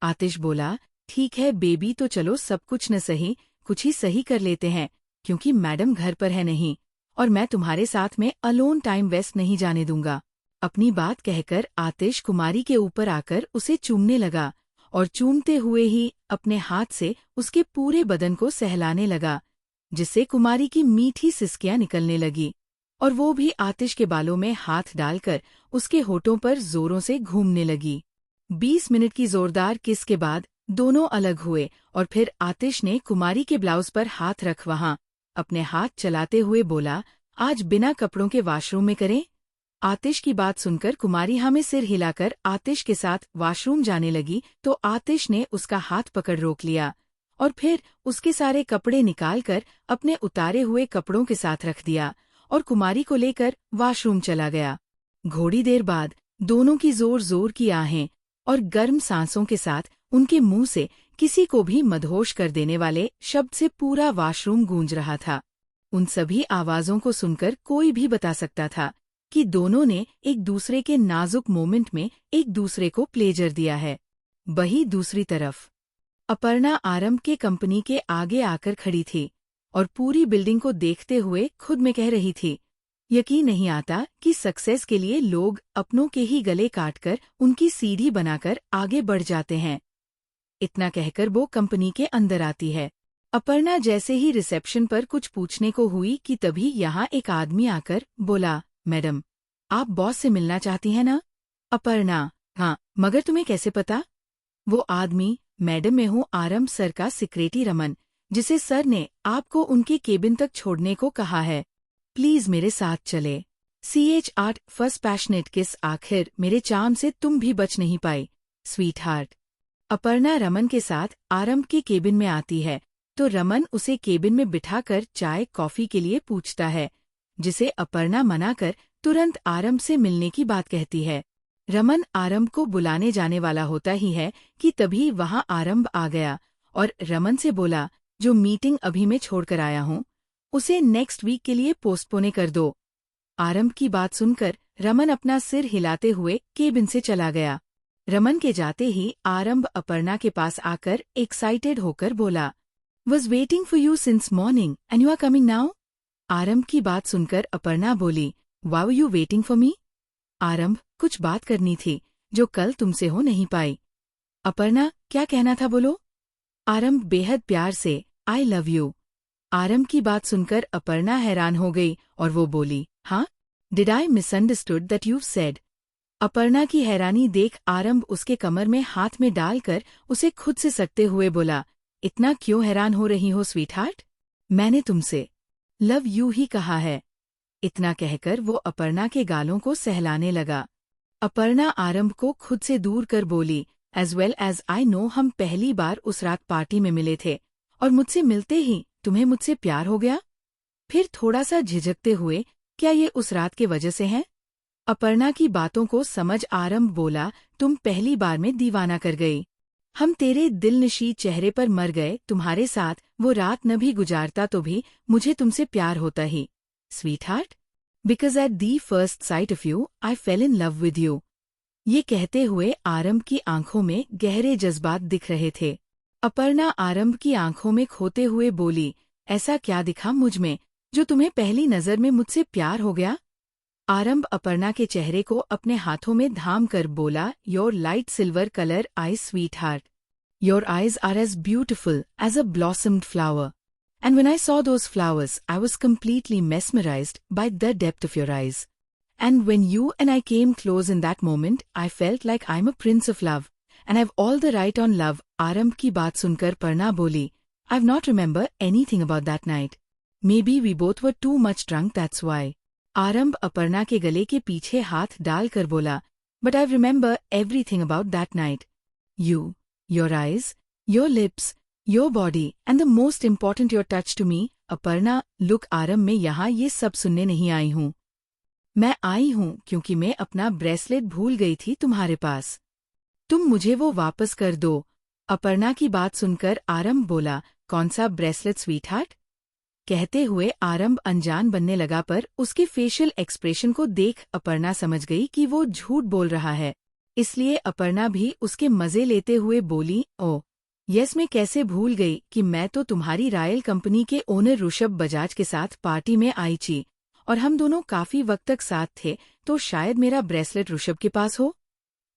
आतिश बोला, ठीक है बेबी, तो चलो सब कुछ न सही कुछ ही सही कर लेते हैं, क्योंकि मैडम घर पर है नहीं और मैं तुम्हारे साथ में अलोन टाइम वेस्ट नहीं जाने दूंगा। अपनी बात कहकर आतिश कुमारी के ऊपर आकर उसे चूमने लगा और चूमते हुए ही अपने हाथ से उसके पूरे बदन को सहलाने लगा, जिससे कुमारी की मीठी सिसकियां निकलने लगी और वो भी आतिश के बालों में हाथ डालकर उसके होठों पर जोरों से घूमने लगी। 20 मिनट की जोरदार किस के बाद दोनों अलग हुए और फिर आतिश ने कुमारी के ब्लाउज पर हाथ रख वहां अपने हाथ चलाते हुए बोला, आज बिना कपड़ों के वॉशरूम में करें? आतिश की बात सुनकर कुमारी हमें सिर हिलाकर आतिश के साथ वॉशरूम जाने लगी तो आतिश ने उसका हाथ पकड़ रोक लिया और फिर उसके सारे कपड़े निकालकर अपने उतारे हुए कपड़ों के साथ रख दिया और कुमारी को लेकर वॉशरूम चला गया। घोड़ी देर बाद दोनों की जोर जोर की आहें और गर्म सांसों के साथ उनके मुंह से किसी को भी मदहोश कर देने वाले शब्द से पूरा वॉशरूम गूंज रहा था। उन सभी आवाजों को सुनकर कोई भी बता सकता था कि दोनों ने एक दूसरे के नाजुक मोमेंट में एक दूसरे को प्लेजर दिया है। वहीं दूसरी तरफ अपर्णा आरंभ के कंपनी के आगे आकर खड़ी थी और पूरी बिल्डिंग को देखते हुए खुद में कह रही थी, यकीन नहीं आता कि सक्सेस के लिए लोग अपनों के ही गले काटकर उनकी सीढ़ी बनाकर आगे बढ़ जाते हैं। इतना कहकर वो कंपनी के अंदर आती है। अपर्णा जैसे ही रिसेप्शन पर कुछ पूछने को हुई कि तभी यहाँ एक आदमी आकर बोला, मैडम आप बॉस से मिलना चाहती हैं ना? अपर्णा, हाँ, मगर तुम्हें कैसे पता? वो आदमी, मैडम मैं हूँ आरंभ सर का सेक्रेटरी रमन, जिसे सर ने आपको उनके केबिन तक छोड़ने को कहा है। प्लीज मेरे साथ चले। CH8 फर्स्ट पैशनेट किस, आखिर मेरे चार्म से तुम भी बच नहीं पाई स्वीट हार्ट। अपर्णा रमन के साथ आरंभ के केबिन में आती है तो रमन उसे केबिन में बिठाकर चाय कॉफी के लिए पूछता है, जिसे अपर्णा मनाकर तुरंत आरंभ से मिलने की बात कहती है। रमन आरंभ को बुलाने जाने वाला होता ही है कि तभी वहां आरंभ आ गया और रमन से बोला, जो मीटिंग अभी मैं छोड़कर आया हूँ उसे नेक्स्ट वीक के लिए पोस्टपोने कर दो। आरंभ की बात सुनकर रमन अपना सिर हिलाते हुए केबिन से चला गया। रमन के जाते ही आरंभ अपर्णा के पास आकर एक्साइटेड होकर बोला, was waiting for you since morning and you are coming now. Aarambh की बात सुनकर अपर्णा बोली, wow you waiting for me? Aarambh, कुछ बात करनी थी जो कल तुमसे हो नहीं पाई। अपर्णा, क्या कहना था बोलो? आरंभ बेहद प्यार से, आई लव यू। आरंभ की बात सुनकर अपर्णा हैरान हो गई और वो बोली, हाँ, did I misunderstood that you said? Aparna की हैरानी देख आरंभ उसके कमर में हाथ में डालकर उसे खुद से सकते हुए बोला, इतना क्यों हैरान हो रही हो स्वीटहार्ट? मैंने तुमसे लव यू ही कहा है। इतना कहकर वो अपर्णा के गालों को सहलाने लगा। अपर्णा आरंभ को खुद से दूर कर बोली, as well as I know हम पहली बार उस रात पार्टी में मिले थे और मुझसे मिलते ही तुम्हें मुझसे प्यार हो गया? फिर थोड़ा सा झिझकते हुए, क्या ये उस रात के वजह से है? अपर्णा की बातों को समझ आरंभ बोला, तुम पहली बार में दीवाना कर गई। हम तेरे दिलनशी चेहरे पर मर गए, तुम्हारे साथ वो रात न भी गुजारता तो भी मुझे तुमसे प्यार होता ही sweetheart, because at the first sight of you I fell in love with you. ये कहते हुए आरंभ की आंखों में गहरे जज्बात दिख रहे थे। अपर्णा आरंभ की आंखों में खोते हुए बोली, ऐसा क्या दिखा मुझ में जो तुम्हें पहली नजर में मुझसे प्यार हो गया? आरंभ अपर्णा के चेहरे को अपने हाथों में थाम कर बोला, your light silver colour eyes sweetheart, your eyes are as beautiful as a blossomed flower And when I saw those flowers, I was completely mesmerized by the depth of your eyes. And when you and I came close in that moment, I felt like I'm a prince of love, and I've all the right on love. आरंभ की बात सुनकर अपर्णा बोली, I've not remember anything about that night. Maybe we both were too much drunk, that's why. आरंभ अपर्णा के गले के पीछे हाथ डालकर बोला, But I remember everything about that night. You, your eyes, your lips, your body, and the most important, your touch to me. Aparna, look, आरंभ, मैं यहाँ ये सब सुनने नहीं आई हूँ. मैं आई हूँ क्योंकि मैं अपना ब्रेसलेट भूल गई थी तुम्हारे पास. तुम मुझे वो वापस कर दो. अपर्णा की बात सुनकर आरंभ बोला, कौन सा ब्रेसलेट स्वीटहार्ट? कहते हुए आरंभ अनजान बनने लगा, पर उसके फेशियल एक्सप्रेशन को देख अपर्णा समझ गई कि वो झूठ बोल रहा है. इसलिए अपर्णा भी उसके मजे लेते हुए बोली, ओ यस, मैं कैसे भूल गई कि मैं तो तुम्हारी रॉयल कंपनी के ओनर ऋषभ बजाज के साथ पार्टी में आई थी, और हम दोनों काफी वक्त तक साथ थे, तो शायद मेरा ब्रेसलेट ऋषभ के पास हो.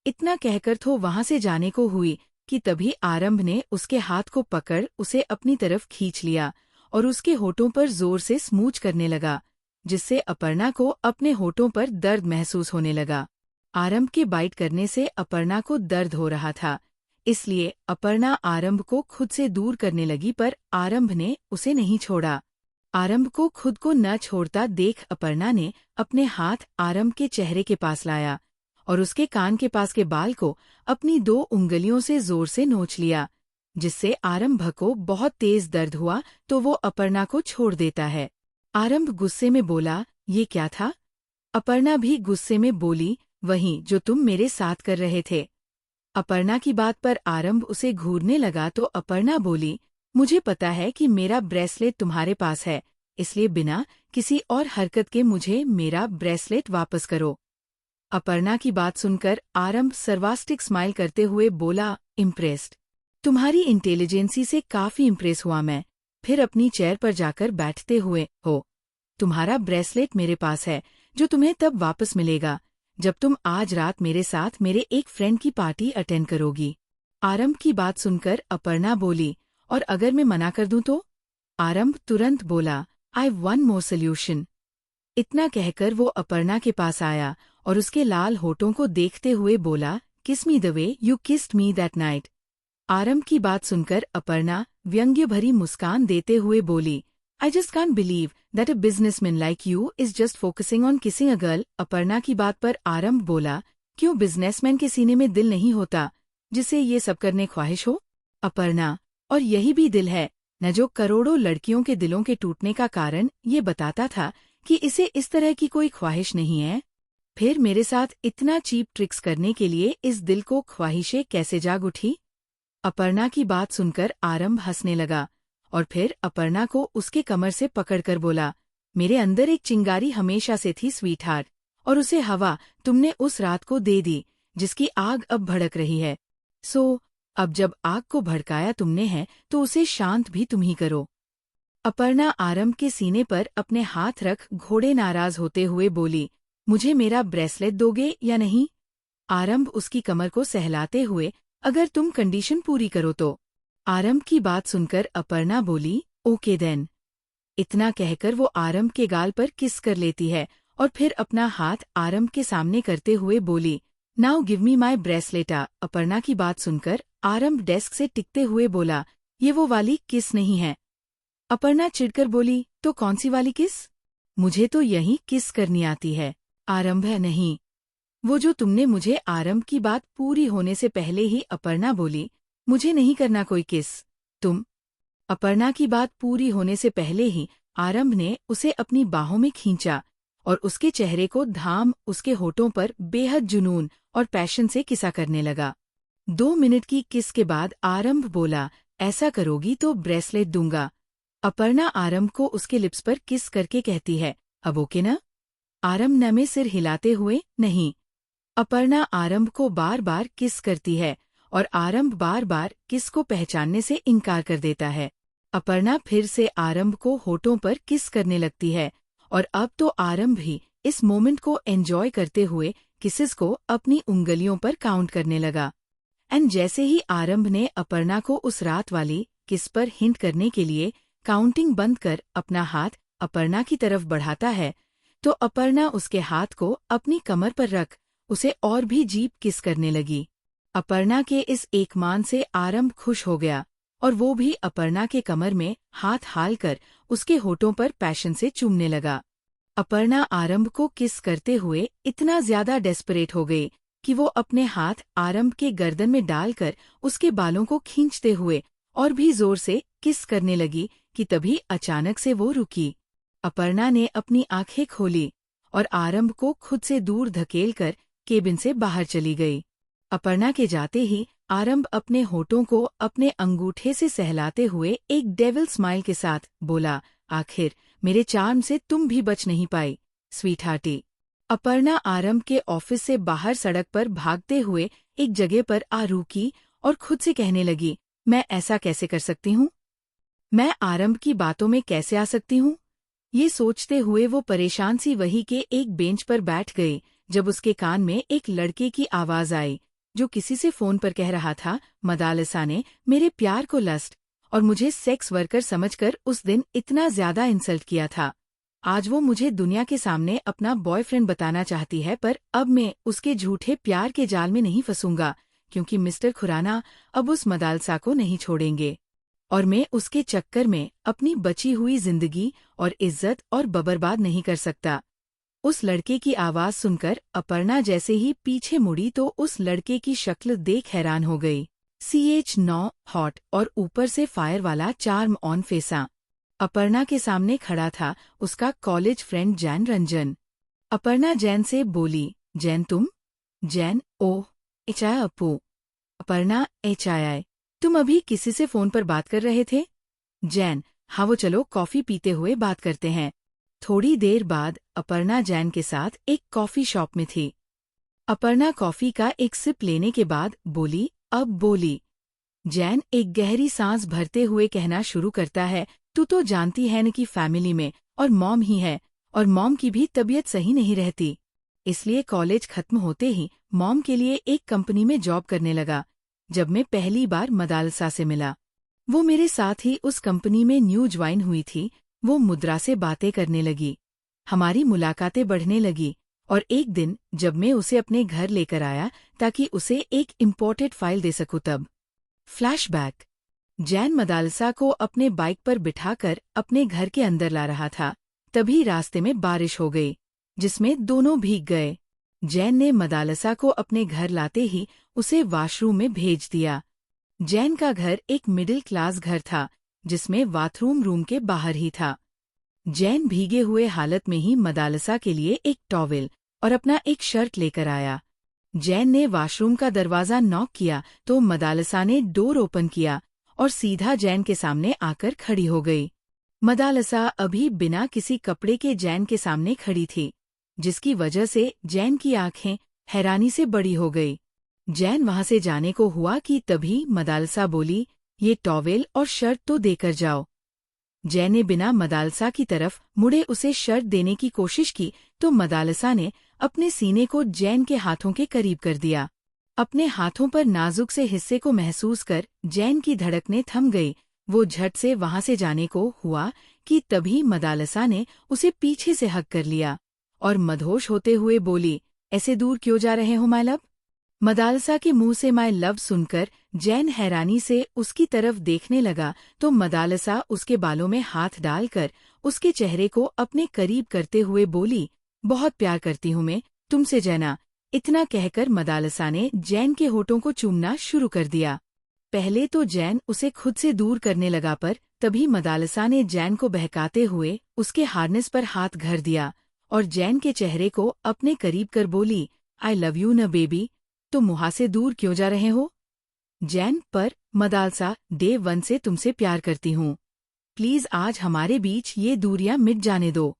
इतना कहकर तो वहां से जाने को हुई कि तभी आरंभ ने उसके हाथ को पकड़ उसे अपनी तरफ खींच लिया और उसके होठों पर जोर से स्मूच करने लगा, जिससे अपर्णा को अपने होठों पर दर्द महसूस होने लगा. आरंभ के बाइट करने से अपर्णा को दर्द हो रहा था, इसलिए अपर्णा आरंभ को खुद से दूर करने लगी, पर आरंभ ने उसे नहीं छोड़ा. आरंभ को खुद को न छोड़ता देख अपर्णा ने अपने हाथ आरंभ के चेहरे के पास लाया और उसके कान के पास के बाल को अपनी 2 उंगलियों से जोर से नोच लिया, जिससे आरंभ को बहुत तेज दर्द हुआ, तो वो अपर्णा को छोड़ देता है. आरंभ गुस्से में बोला, ये क्या था? अपर्णा भी गुस्से में बोली, वही जो तुम मेरे साथ कर रहे थे. अपर्णा की बात पर आरंभ उसे घूरने लगा, तो अपर्णा बोली, मुझे पता है कि मेरा ब्रेसलेट तुम्हारे पास है, इसलिए बिना किसी और हरकत के मुझे मेरा ब्रेसलेट वापस करो. अपर्णा की बात सुनकर आरंभ सर्वास्टिक स्माइल करते हुए बोला, इम्प्रेस्ड. तुम्हारी इंटेलिजेंसी से काफी इम्प्रेस हुआ मैं. फिर अपनी चेयर पर जाकर बैठते हुए, हो, तुम्हारा ब्रेसलेट मेरे पास है, जो तुम्हें तब वापस मिलेगा जब तुम आज रात मेरे साथ मेरे एक फ्रेंड की पार्टी अटेंड करोगी. आरंभ की बात सुनकर अपर्णा बोली, और अगर मैं मना कर दूं तो? आरंभ तुरंत बोला, आई वन मोर सोल्यूशन. इतना कहकर वो अपर्णा के पास आया और उसके लाल होठों को देखते हुए बोला, किस me the way you kissed me that night. आरंभ की बात सुनकर अपर्णा व्यंग्य भरी मुस्कान देते हुए बोली, I just can't believe that a businessman like you is just focusing on kissing a girl. Aparna की बात पर आरंभ बोला, क्यों बिजनेसमैन के सीने में दिल नहीं होता जिसे ये सब करने ख्वाहिश हो? अपर्णा, और यही भी दिल है न जो करोड़ों लड़कियों के दिलों के टूटने का कारण ये बताता था कि इसे इस तरह की कोई ख्वाहिश नहीं है. फिर मेरे साथ इतना चीप ट्रिक्स करने के लिए इस दिल को ख्वाहिशें कैसे जाग उठी? अपर्णा की बात सुनकर आरंभ हंसने लगा और फिर अपर्णा को उसके कमर से पकड़कर बोला, मेरे अंदर एक चिंगारी हमेशा से थी स्वीटहार्ट, और उसे हवा तुमने उस रात को दे दी जिसकी आग अब भड़क रही है. अब जब आग को भड़काया तुमने है तो उसे शांत भी तुम ही करो. अपर्णा आरंभ के सीने पर अपने हाथ रख घोड़े नाराज होते हुए बोली, मुझे मेरा ब्रेसलेट दोगे या नहीं? आरंभ उसकी कमर को सहलाते हुए, अगर तुम कंडीशन पूरी करो तो. आरंभ की बात सुनकर अपर्णा बोली, ओके देन. इतना कहकर वो आरंभ के गाल पर किस कर लेती है और फिर अपना हाथ आरंभ के सामने करते हुए बोली, नाउ गिव मी माई ब्रेसलेट. अपर्णा की बात सुनकर आरंभ डेस्क से टिकते हुए बोला, ये वो वाली किस नहीं है. अपर्णा चिढ़कर बोली, तो कौन सी वाली किस? मुझे तो यही किस करनी आती है. आरंभ है नहीं, वो जो तुमने मुझे. आरंभ की बात पूरी होने से पहले ही अपर्णा बोली, मुझे नहीं करना कोई किस. तुम. अपर्णा की बात पूरी होने से पहले ही आरंभ ने उसे अपनी बाहों में खींचा और उसके चेहरे को धाम उसके होठों पर बेहद जुनून और पैशन से किसा करने लगा. 2 मिनट की किस के बाद आरंभ बोला, ऐसा करोगी तो ब्रेसलेट दूंगा. अपर्णा आरंभ को उसके लिप्स पर किस करके कहती है, अब ओके ना? आरंभ न में सिर हिलाते हुए, नहीं. अपर्णा आरंभ को बार बार किस करती है और आरंभ बार बार किस को पहचानने से इनकार कर देता है. अपर्णा फिर से आरंभ को होठों पर किस करने लगती है और अब तो आरंभ भी इस मोमेंट को एंजॉय करते हुए किसेस को अपनी उंगलियों पर काउंट करने लगा. एंड जैसे ही आरंभ ने अपर्णा को उस रात वाली किस पर हिंट करने के लिए काउंटिंग बंद कर अपना हाथ अपर्णा की तरफ बढ़ाता है तो अपर्णा उसके हाथ को अपनी कमर पर रख उसे और भी डीप किस करने लगी। अपर्णा के इस एक मान से आरंभ खुश हो गया और वो भी अपर्णा के कमर में हाथ हाल कर उसके होठों पर पैशन से चूमने लगा। अपर्णा आरंभ को किस करते हुए इतना ज्यादा डेस्परेट हो गई कि वो अपने हाथ आरंभ के गर्दन में डालकर उसके बालों को खींचते हुए और भी जोर से किस करने लगी कि तभी अचानक से वो रुकी। अपर्णा ने अपनी आंखें खोली और आरंभ को खुद से दूर धकेलकर केबिन से बाहर चली गई। अपर्णा के जाते ही आरंभ अपने होठों को अपने अंगूठे से सहलाते हुए एक डेविल स्माइल के साथ बोला, आखिर मेरे चार्म से तुम भी बच नहीं पाई स्वीट हार्टी। अपर्णा आरंभ के ऑफिस से बाहर सड़क पर भागते हुए एक जगह पर आ रुकी और खुद से कहने लगी, मैं ऐसा कैसे कर सकती हूँ? मैं आरंभ की बातों में कैसे आ सकती हूँ? ये सोचते हुए वो परेशान सी वही के एक बेंच पर बैठ गई जब उसके कान में एक लड़के की आवाज आई जो किसी से फोन पर कह रहा था, मदालसा ने मेरे प्यार को लस्ट और मुझे सेक्स वर्कर समझकर उस दिन इतना ज्यादा इंसल्ट किया था। आज वो मुझे दुनिया के सामने अपना बॉयफ्रेंड बताना चाहती है, पर अब मैं उसके झूठे प्यार के जाल में नहीं फंसूंगा क्योंकि मिस्टर खुराना अब उस मदालसा को नहीं छोड़ेंगे और मैं उसके चक्कर में अपनी बची हुई जिंदगी और इज्जत और बर्बाद नहीं कर सकता। उस लड़के की आवाज सुनकर अपर्णा जैसे ही पीछे मुड़ी तो उस लड़के की शक्ल देख हैरान हो गई। CH9 हॉट और ऊपर से फायर वाला चार्म ऑन फेसा। अपर्णा के सामने खड़ा था उसका कॉलेज फ्रेंड जैन रंजन। अपर्णा जैन से बोली, जैन तुम? जैन, ओह एचआई अपू। अपर्णा, एचआई तुम अभी किसी से फोन पर बात कर रहे थे? जैन, हाँ वो चलो कॉफी पीते हुए बात करते हैं। थोड़ी देर बाद अपर्णा जैन के साथ एक कॉफी शॉप में थी। अपर्णा कॉफी का एक सिप लेने के बाद बोली, अब बोली। जैन एक गहरी सांस भरते हुए कहना शुरू करता है, तू तो जानती है न कि फैमिली में और मॉम ही है और मॉम की भी तबीयत सही नहीं रहती, इसलिए कॉलेज खत्म होते ही मॉम के लिए एक कंपनी में जॉब करने लगा। जब मैं पहली बार मदालसा से मिला, वो मेरे साथ ही उस कंपनी में न्यू ज्वाइन हुई थी। वो मुद्रा से बातें करने लगी, हमारी मुलाकातें बढ़ने लगी और एक दिन जब मैं उसे अपने घर लेकर आया ताकि उसे एक इम्पोर्टेड फाइल दे सकूं तब। फ्लैशबैक। जैन मदालसा को अपने बाइक पर बिठाकर अपने घर के अंदर ला रहा था, तभी रास्ते में बारिश हो गई जिसमें दोनों भीग गए। जैन ने मदालसा को अपने घर लाते ही उसे वॉशरूम में भेज दिया। जैन का घर एक मिडिल क्लास घर था जिसमें बाथरूम रूम के बाहर ही था। जैन भीगे हुए हालत में ही मदालसा के लिए एक टॉवेल और अपना एक शर्ट लेकर आया। जैन ने वॉशरूम का दरवाजा नॉक किया तो मदालसा ने डोर ओपन किया और सीधा जैन के सामने आकर खड़ी हो गई। मदालसा अभी बिना किसी कपड़े के जैन के सामने खड़ी थी, जिसकी वजह से जैन की आंखें हैरानी से बड़ी हो गई। जैन वहां से जाने को हुआ कि तभी मदालसा बोली, ये टॉवेल और शर्ट तो देकर जाओ। जैन ने बिना मदालसा की तरफ मुड़े उसे शर्ट देने की कोशिश की तो मदालसा ने अपने सीने को जैन के हाथों के करीब कर दिया। अपने हाथों पर नाजुक से हिस्से को महसूस कर जैन की धड़कनें थम गई। वो झट से वहां से जाने को हुआ कि तभी मदालसा ने उसे पीछे से हग कर लिया और मदहोश होते हुए बोली, ऐसे दूर क्यों जा रहे हो माय लव? मदालसा के मुंह से माय लव सुनकर जैन हैरानी से उसकी तरफ देखने लगा तो मदालसा उसके बालों में हाथ डालकर उसके चेहरे को अपने करीब करते हुए बोली, बहुत प्यार करती हूँ मैं तुमसे जैना। इतना कहकर मदालसा ने जैन के होठों को चूमना शुरू कर दिया। पहले तो जैन उसे खुद से दूर करने लगा, पर तभी मदालसा ने जैन को बहकाते हुए उसके हार्नेस पर हाथ धर दिया और जैन के चेहरे को अपने करीब कर बोली, आई लव यू न बेबी, तुम मुहा से दूर क्यों जा रहे हो? जैन, पर मदालसा डे 1 से तुमसे प्यार करती हूँ, प्लीज आज हमारे बीच ये दूरियां मिट जाने दो।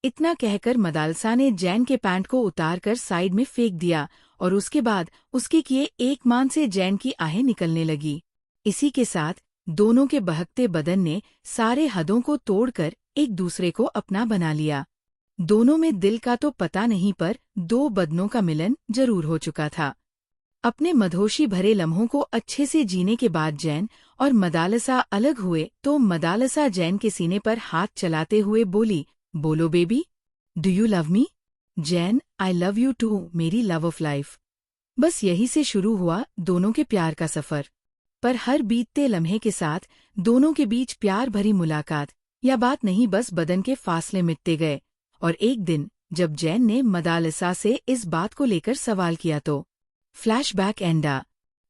इतना कहकर मदालसा ने जैन के पैंट को उतारकर साइड में फेंक दिया और उसके बाद उसके किए एक मान से जैन की आहें निकलने लगी। इसी के साथ दोनों के बहकते बदन ने सारे हदों को तोड़कर एक दूसरे को अपना बना लिया। दोनों में दिल का तो पता नहीं, पर दो बदनों का मिलन जरूर हो चुका था। अपने मदहोशी भरे लम्हों को अच्छे से जीने के बाद जैन और मदालसा अलग हुए तो मदालसा जैन के सीने पर हाथ चलाते हुए बोली, बोलो baby, do you love me? Jain, I love you too, मेरी लव ऑफ लाइफ। बस यही से शुरू हुआ दोनों के प्यार का सफर। पर हर बीतते लम्हे के साथ दोनों के बीच प्यार भरी मुलाकात या बात नहीं, बस बदन के फासले मिटते गए। और एक दिन जब जैन ने मदालसा से इस बात को लेकर सवाल किया तो फ्लैशबैक एंडा।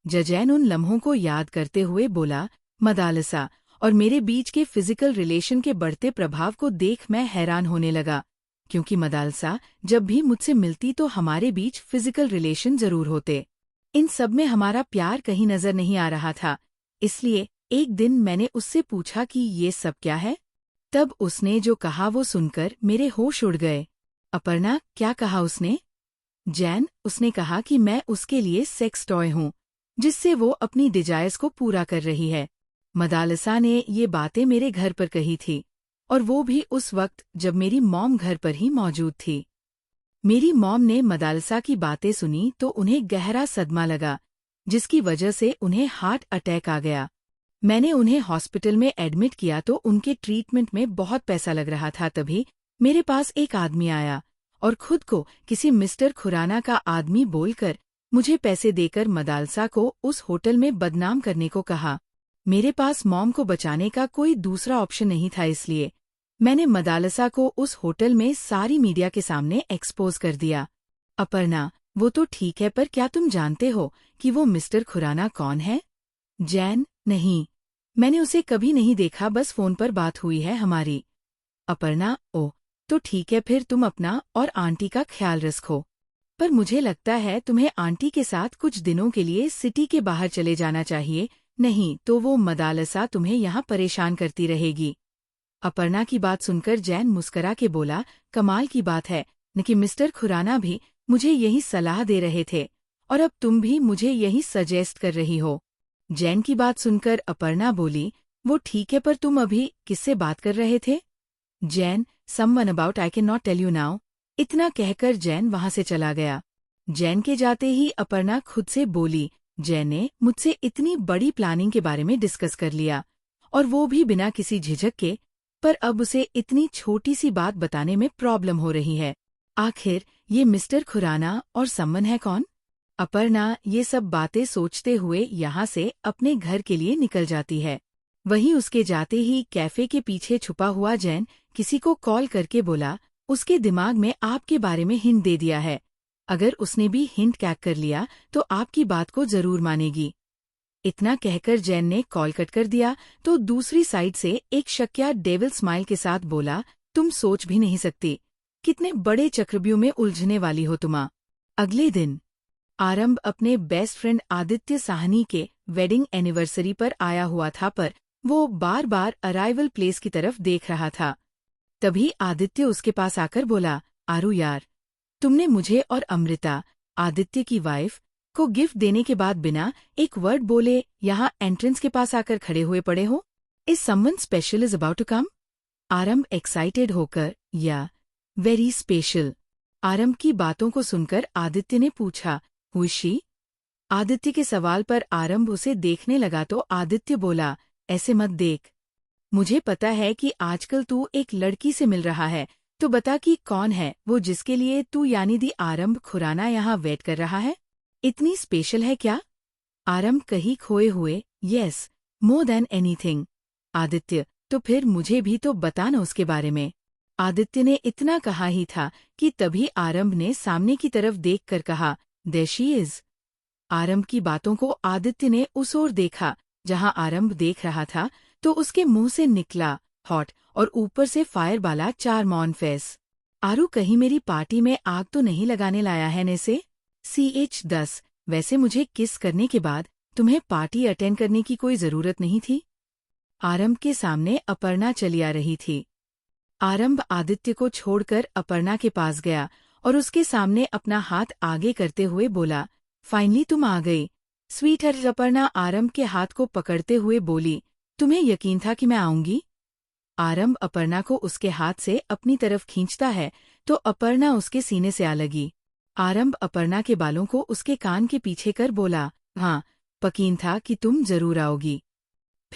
जैन उन लम्हों को याद करते हुए बोला, मदालसा और मेरे बीच के फिजिकल रिलेशन के बढ़ते प्रभाव को देख मैं हैरान होने लगा, क्योंकि मदालसा जब भी मुझसे मिलती तो हमारे बीच फिजिकल रिलेशन जरूर होते, इन सब में हमारा प्यार कहीं नजर नहीं आ रहा था। इसलिए एक दिन मैंने उससे पूछा कि ये सब क्या है। तब उसने जो कहा वो सुनकर मेरे होश उड़ गए। अपर्णा, क्या कहा उसने? जैन, उसने कहा कि मैं उसके लिए सेक्स टॉय हूँ, जिससे वो अपनी डिजायर्स को पूरा कर रही है। मदालसा ने ये बातें मेरे घर पर कही थी, और वो भी उस वक्त जब मेरी मॉम घर पर ही मौजूद थी। मेरी मॉम ने मदालसा की बातें सुनी तो उन्हें गहरा सदमा लगा, जिसकी वजह से उन्हें हार्ट अटैक आ गया। मैंने उन्हें हॉस्पिटल में एडमिट किया तो उनके ट्रीटमेंट में बहुत पैसा लग रहा था। तभी मेरे पास एक आदमी आया और खुद को किसी मिस्टर खुराना का आदमी बोलकर मुझे पैसे देकर मदालसा को उस होटल में बदनाम करने को कहा। मेरे पास मॉम को बचाने का कोई दूसरा ऑप्शन नहीं था, इसलिए मैंने मदालसा को उस होटल में सारी मीडिया के सामने एक्सपोज कर दिया। अपर्णा, वो तो ठीक है, पर क्या तुम जानते हो कि वो मिस्टर खुराना कौन है? जैन, नहीं, मैंने उसे कभी नहीं देखा, बस फोन पर बात हुई है हमारी। अपर्णा, ओह, तो ठीक है, फिर तुम अपना और आंटी का ख्याल रखो। पर मुझे लगता है तुम्हें आंटी के साथ कुछ दिनों के लिए सिटी के बाहर चले जाना चाहिए, नहीं तो वो मदालसा तुम्हें यहाँ परेशान करती रहेगी। अपर्णा की बात सुनकर जैन मुस्करा के बोला, कमाल की बात है न कि मिस्टर खुराना भी मुझे यही सलाह दे रहे थे, और अब तुम भी मुझे यही सजेस्ट कर रही हो। जैन की बात सुनकर अपर्णा बोली, वो ठीक है, पर तुम अभी किससे बात कर रहे थे? Jain, someone about I can not tell you now. इतना कहकर जैन वहां से चला गया। जैन के जाते ही अपर्णा खुद से बोली, जैन ने मुझसे इतनी बड़ी प्लानिंग के बारे में डिस्कस कर लिया, और वो भी बिना किसी झिझक के, पर अब उसे इतनी छोटी सी बात बताने में प्रॉब्लम हो रही है। आखिर ये मिस्टर खुराना और समवन है कौन? अपर्णा ये सब बातें सोचते हुए यहाँ से अपने घर के लिए निकल जाती है। वहीं उसके जाते ही कैफे के पीछे छुपा हुआ जैन किसी को कॉल करके बोला, उसके दिमाग में आपके बारे में हिंट दे दिया है, अगर उसने भी हिंट कैच कर लिया तो आपकी बात को जरूर मानेगी। इतना कहकर जैन ने कॉल कट कर दिया तो दूसरी साइड से एक शक्या डेविल स्माइल के साथ बोला, तुम सोच भी नहीं सकती कितने बड़े चक्रव्यूह में उलझने वाली हो तुम। अगले दिन आरंभ अपने बेस्ट फ्रेंड आदित्य साहनी के वेडिंग एनिवर्सरी पर आया हुआ था, पर वो बार बार अराइवल प्लेस की तरफ देख रहा था। तभी आदित्य उसके पास आकर बोला, आरू यार, तुमने मुझे और अमृता, आदित्य की वाइफ, को गिफ्ट देने के बाद बिना एक वर्ड बोले यहाँ एंट्रेंस के पास आकर खड़े हुए पड़े हो। Is someone special is about to come? Aarambh excited होकर, या वेरी स्पेशल। आरंभ की बातों को सुनकर आदित्य ने पूछा, हु इज शी? आदित्य के सवाल पर आरंभ उसे देखने लगा तो आदित्य बोला, ऐसे मत देख, मुझे पता है कि आजकल तू एक लड़की से मिल रहा है, तो बता कि कौन है वो जिसके लिए तू यानी दी आरंभ खुराना यहाँ वेट कर रहा है? इतनी स्पेशल है क्या? आरंभ कहीं खोए हुए, yes, more than anything. Aditya, तो फिर मुझे भी तो बता न उसके बारे में। आदित्य ने इतना कहा ही था कि तभी आरंभ ने सामने की तरफ देखकर कहा, देयर शी इज। आरंभ की बातों को आदित्य ने उस ओर देखा जहां आरंभ देख रहा था, तो उसके मुंह से निकला हॉट और ऊपर से फायर वाला चार्म ऑन फेस। आरू, कहीं मेरी पार्टी में आग तो नहीं लगाने लाया है ने से? CH10, वैसे मुझे किस करने के बाद तुम्हें पार्टी अटेंड करने की कोई जरूरत नहीं थी। आरंभ के सामने अपर्णा चली आ रही थी। आरंभ आदित्य को छोड़कर अपर्णा के पास गया और उसके सामने अपना हाथ आगे करते हुए बोला, फाइनली तुम आ गई। Sweet hurt. अपर्णा आरंभ के हाथ को पकड़ते हुए बोली, तुम्हें यकीन था कि मैं आऊंगी? आरंभ अपर्णा को उसके हाथ से अपनी तरफ खींचता है तो अपर्णा उसके सीने से आ लगी। आरंभ अपर्णा के बालों को उसके कान के पीछे कर बोला, हाँ, यकीन था कि तुम जरूर आओगी।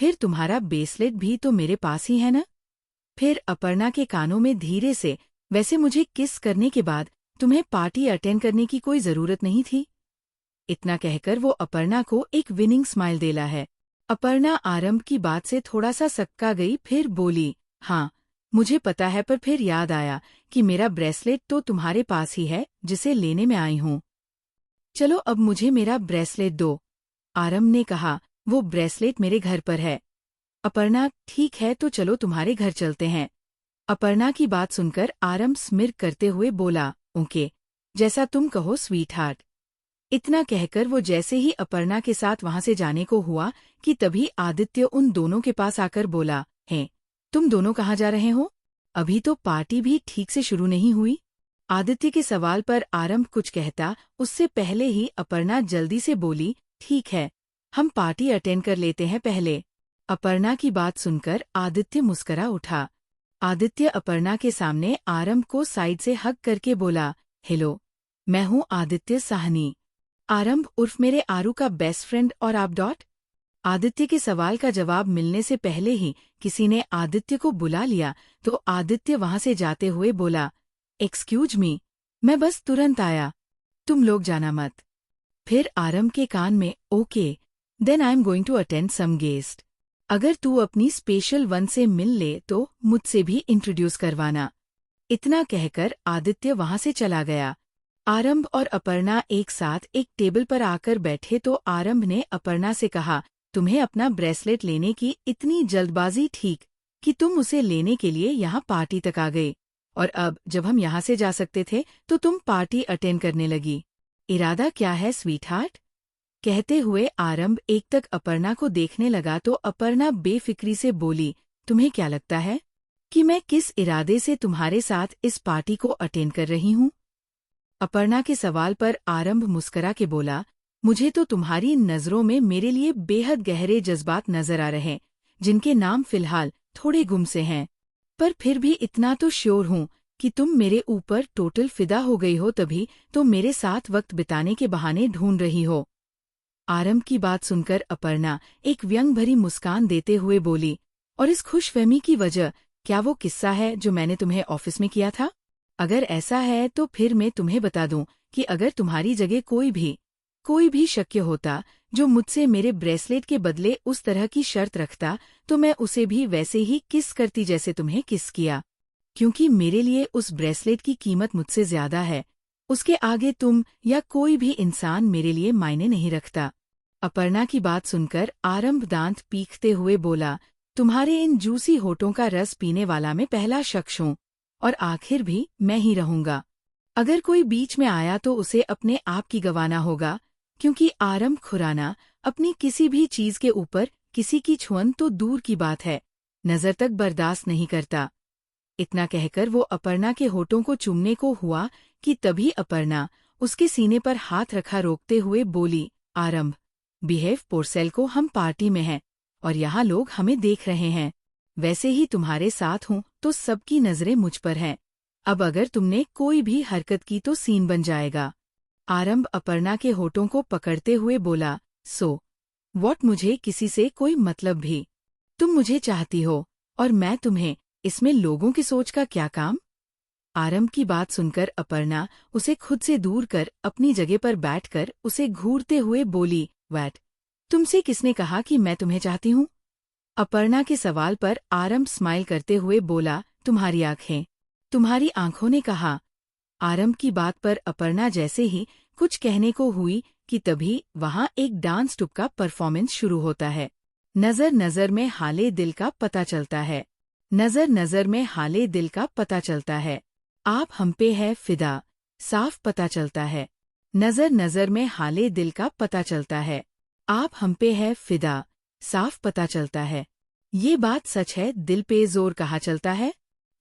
फिर तुम्हारा ब्रेसलेट भी तो मेरे पास ही है ना? फिर अपर्णा के कानों में धीरे से, वैसे मुझे किस करने के बाद तुम्हें पार्टी अटेंड करने की कोई जरूरत नहीं थी। इतना कहकर वो अपर्णा को एक विनिंग स्माइल देला है। अपर्णा आरंभ की बात से थोड़ा सा सक्का गई, फिर बोली, हाँ मुझे पता है, पर फिर याद आया कि मेरा ब्रेसलेट तो तुम्हारे पास ही है जिसे लेने में आई हूँ। चलो अब मुझे मेरा ब्रेसलेट दो। आरंभ ने कहा, वो ब्रेसलेट मेरे घर पर है। अपर्णा, ठीक है तो चलो तुम्हारे घर चलते हैं। अपर्णा की बात सुनकर आरंभ स्मिर्क करते हुए बोला, ओके, जैसा तुम कहो स्वीट हार्ट। इतना कहकर वो जैसे ही अपर्णा के साथ वहां से जाने को हुआ कि तभी आदित्य उन दोनों के पास आकर बोला, हैं, तुम दोनों कहाँ जा रहे हो? अभी तो पार्टी भी ठीक से शुरू नहीं हुई। आदित्य के सवाल पर आरंभ कुछ कहता उससे पहले ही अपर्णा जल्दी से बोली, ठीक है, हम पार्टी अटेंड कर लेते हैं पहले। अपर्णा की बात सुनकर आदित्य मुस्करा उठा। आदित्य अपर्णा के सामने आरंभ को साइड से हग करके बोला, हेलो, मैं हूँ आदित्य साहनी। आरंभ उर्फ मेरे आरू का बेस्ट फ्रेंड और आप डॉट। आदित्य के सवाल का जवाब मिलने से पहले ही किसी ने आदित्य को बुला लिया तो आदित्य वहां से जाते हुए बोला, एक्सक्यूज मी, मैं बस तुरंत आया, तुम लोग जाना मत। फिर आरंभ के कान में, okay, then I am going to attend some guest. अगर तू अपनी स्पेशल वन से मिल ले तो मुझसे भी इंट्रोड्यूस करवाना। इतना कहकर आदित्य वहां से चला गया। आरंभ और अपर्णा एक साथ एक टेबल पर आकर बैठे तो आरंभ ने अपर्णा से कहा, तुम्हें अपना ब्रेसलेट लेने की इतनी जल्दबाजी ठीक कि तुम उसे लेने के लिए यहाँ पार्टी तक आ गए, और अब जब हम यहाँ से जा सकते थे तो तुम पार्टी अटेंड करने लगी। इरादा क्या है स्वीटहार्ट? कहते हुए आरंभ एक तक अपर्णा को देखने लगा तो अपर्णा बेफिक्री से बोली, तुम्हें क्या लगता है कि मैं किस इरादे से तुम्हारे साथ इस पार्टी को अटेंड कर रही हूँ? अपर्णा के सवाल पर आरंभ मुस्करा के बोला, मुझे तो तुम्हारी नजरों में मेरे लिए बेहद गहरे जज्बात नजर आ रहे, जिनके नाम फिलहाल थोड़े गुम से हैं, पर फिर भी इतना तो श्योर हूँ कि तुम मेरे ऊपर टोटल फिदा हो गई हो, तभी तो मेरे साथ वक्त बिताने के बहाने ढूंढ रही हो। आरंभ की बात सुनकर अपर्णा एक व्यंग भरी मुस्कान देते हुए बोली, और इस खुशफहमी की वजह क्या वो किस्सा है जो मैंने तुम्हें ऑफिस में किया था? अगर ऐसा है तो फिर मैं तुम्हें बता दूं कि अगर तुम्हारी जगह कोई भी शक्य होता जो मुझसे मेरे ब्रेसलेट के बदले उस तरह की शर्त रखता तो मैं उसे भी वैसे ही किस करती जैसे तुम्हें किस किया, क्योंकि मेरे लिए उस ब्रेसलेट की कीमत मुझसे ज्यादा है। उसके आगे तुम या कोई भी इंसान मेरे लिए मायने नहीं रखता। अपर्णा की बात सुनकर आरंभ दांत पीखते हुए बोला, तुम्हारे इन जूसी होठों का रस पीने वाला मैं पहला शख्स हूँ, और आखिर भी मैं ही रहूंगा। अगर कोई बीच में आया तो उसे अपने आप की गंवाना होगा, क्योंकि आरंभ खुराना अपनी किसी भी चीज के ऊपर किसी की छुअन तो दूर की बात है, नजर तक बर्दाश्त नहीं करता। इतना कहकर वो अपर्णा के होठों को चूमने को हुआ कि तभी अपर्णा उसके सीने पर हाथ रखा रोकते हुए बोली, आरंभ, बिहेव पोरसेल को, हम पार्टी में हैं और यहाँ लोग हमें देख रहे हैं। वैसे ही तुम्हारे साथ हूँ तो सबकी नजरें मुझ पर हैं। अब अगर तुमने कोई भी हरकत की तो सीन बन जाएगा। आरंभ अपर्णा के होठों को पकड़ते हुए बोला, सो व्हाट, मुझे किसी से कोई मतलब भी। तुम मुझे चाहती हो और मैं तुम्हें, इसमें लोगों की सोच का क्या काम? आरंभ की बात सुनकर अपर्णा उसे खुद से दूर कर अपनी जगह पर बैठकर उसे घूरते हुए बोली, वैट, तुमसे किसने कहा कि मैं तुम्हें चाहती हूँ? अपर्णा के सवाल पर आरंभ स्माइल करते हुए बोला, तुम्हारी आंखें, तुम्हारी आंखों ने कहा। आरंभ की बात पर अपर्णा जैसे ही कुछ कहने को हुई कि तभी वहां एक डांस टूप का परफॉर्मेंस शुरू होता है। नजर नजर में हाले दिल का पता चलता है, नजर नजर में हाले दिल का पता चलता है। आप हम पे है फिदा, साफ पता चलता है। नजर नजर में हाले दिल का पता चलता है। आप हम पे है फिदा, साफ पता चलता है। ये बात सच है, दिल पे जोर कहा चलता है।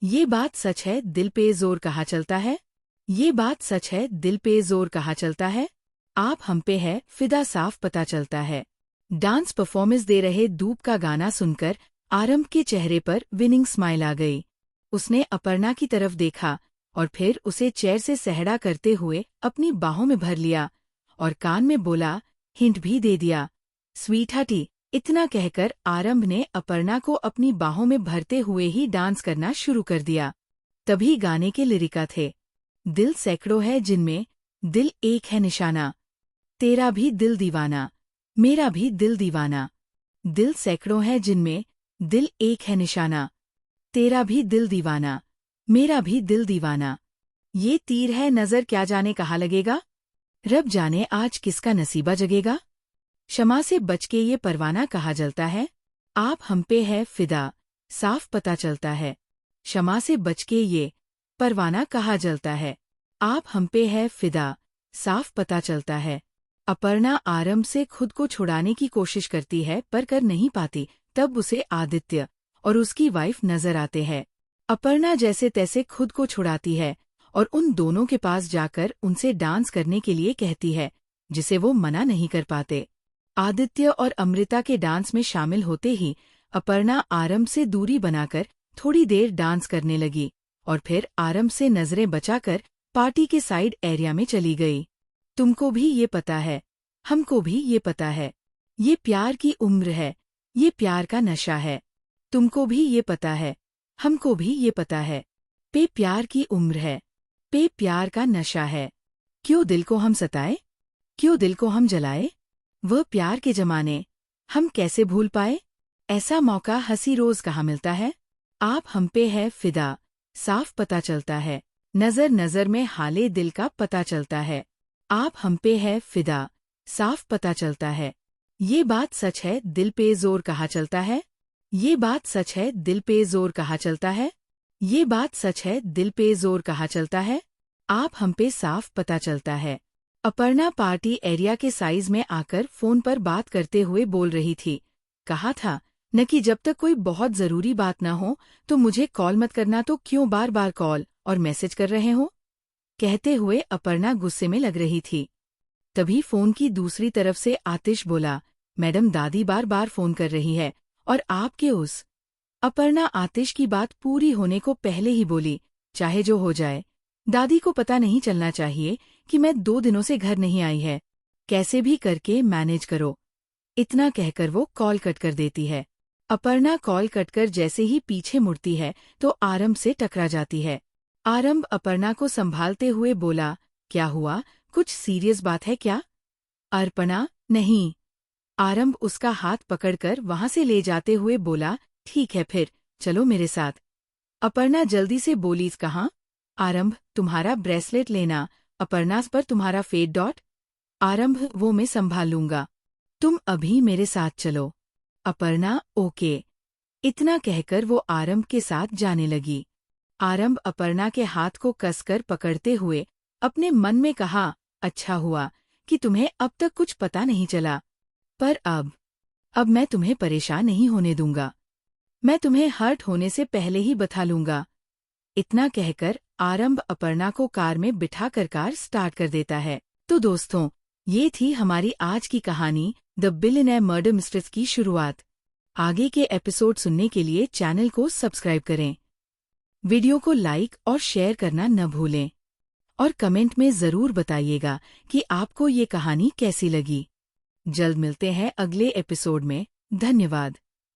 ये बात सच है, दिल पे जोर कहा चलता है। ये बात सच है, दिल पे जोर कहा चलता है। आप हम पे है फिदा, साफ पता चलता है। डांस परफॉर्मेंस दे रहे धूप का गाना सुनकर आरंभ के चेहरे पर विनिंग स्माइल आ गई। उसने अपर्णा की तरफ देखा और फिर उसे चेयर से सहड़ा करते हुए अपनी बाहों में भर लिया और कान में बोला, हिंट भी दे दिया, स्वीट हार्टी, इतना कहकर आरंभ ने अपर्णा को अपनी बाहों में भरते हुए ही डांस करना शुरू कर दिया। तभी गाने के लिरिका थे, दिल सैकड़ों है जिनमें दिल एक है निशाना, तेरा भी दिल दीवाना, मेरा भी दिल दीवाना। दिल सैकड़ों है जिनमें दिल एक है निशाना, तेरा भी दिल दीवाना, मेरा भी दिल दीवाना। ये तीर है नजर क्या जाने कहाँ लगेगा, रब जाने आज किसका नसीबा जगेगा। क्षमा से बच के ये परवाना कहाँ जलता है, आप हम पे है फिदा, साफ पता चलता है। क्षमा से बच के ये परवाना कहाँ जलता है, आप हम पे है फिदा, साफ पता चलता है। अपर्णा आरंभ से खुद को छुड़ाने की कोशिश करती है पर कर नहीं पाती। तब उसे आदित्य और उसकी वाइफ नजर आते हैं। अपर्णा जैसे तैसे खुद को छुड़ाती है और उन दोनों के पास जाकर उनसे डांस करने के लिए कहती है, जिसे वो मना नहीं कर पाते। आदित्य और अमृता के डांस में शामिल होते ही अपर्णा आरंभ से दूरी बनाकर थोड़ी देर डांस करने लगी और फिर आरंभ से नजरें बचाकर पार्टी के साइड एरिया में चली गई। तुमको भी ये पता है, हमको भी ये पता है, ये प्यार की उम्र है, ये प्यार का नशा है। तुमको भी ये पता है, हमको भी ये पता है, पे प्यार की उम्र है, पे प्यार का नशा है। क्यों दिल को हम सताए, क्यों दिल को हम जलाए, वह प्यार के जमाने हम कैसे भूल पाए। ऐसा मौका हंसी रोज कहाँ मिलता है, आप हम पे है फिदा, साफ पता चलता है। नजर नजर में हाले दिल का पता चलता है, आप हम पे है फिदा, साफ पता चलता है। ये बात सच है दिल पे जोर कहाँ चलता है, ये बात सच है दिल पे जोर कहाँ चलता है, ये बात सच है दिल पे जोर कहाँ चलता है, आप हम पे साफ पता चलता है। अपर्णा पार्टी एरिया के साइज में आकर फोन पर बात करते हुए बोल रही थी, कहा था न कि जब तक कोई बहुत जरूरी बात न हो तो मुझे कॉल मत करना, तो क्यों बार बार कॉल और मैसेज कर रहे हो। कहते हुए अपर्णा गुस्से में लग रही थी। तभी फोन की दूसरी तरफ से आतिश बोला, मैडम दादी बार बार फोन कर रही है और आपके उस। अपर्णा आतिश की बात पूरी होने को पहले ही बोली, चाहे जो हो जाए दादी को पता नहीं चलना चाहिए कि मैं 2 दिनों से घर नहीं आई है, कैसे भी करके मैनेज करो। इतना कहकर वो कॉल कट कर देती है। अपर्णा कॉल कटकर जैसे ही पीछे मुड़ती है तो आरंभ से टकरा जाती है। आरंभ अपर्णा को संभालते हुए बोला, क्या हुआ, कुछ सीरियस बात है क्या। अर्पणा, नहीं। आरंभ उसका हाथ पकड़कर वहां से ले जाते हुए बोला, ठीक है फिर चलो मेरे साथ। अपर्णा जल्दी से बोली, कहाँ। आरंभ, तुम्हारा ब्रेसलेट लेना। अपर्णा, पर तुम्हारा फेड डॉट। आरंभ, वो मैं संभाल लूंगा, तुम अभी मेरे साथ चलो। अपर्णा, ओके। इतना कहकर वो आरंभ के साथ जाने लगी। आरंभ अपर्णा के हाथ को कसकर पकड़ते हुए अपने मन में कहा, अच्छा हुआ कि तुम्हें अब तक कुछ पता नहीं चला, पर अब मैं तुम्हें परेशान नहीं होने दूंगा, मैं तुम्हें हर्ट होने से पहले ही बता लूंगा। इतना कहकर आरंभ अपर्णा को कार में बिठाकर कार स्टार्ट कर देता है। तो दोस्तों, ये थी हमारी आज की कहानी द बिलियनेयर मर्डर मिस्ट्रेस की शुरुआत। आगे के एपिसोड सुनने के लिए चैनल को सब्सक्राइब करें, वीडियो को लाइक और शेयर करना न भूलें और कमेंट में जरूर बताइएगा कि आपको ये कहानी कैसी लगी। जल्द मिलते हैं अगले एपिसोड में। धन्यवाद।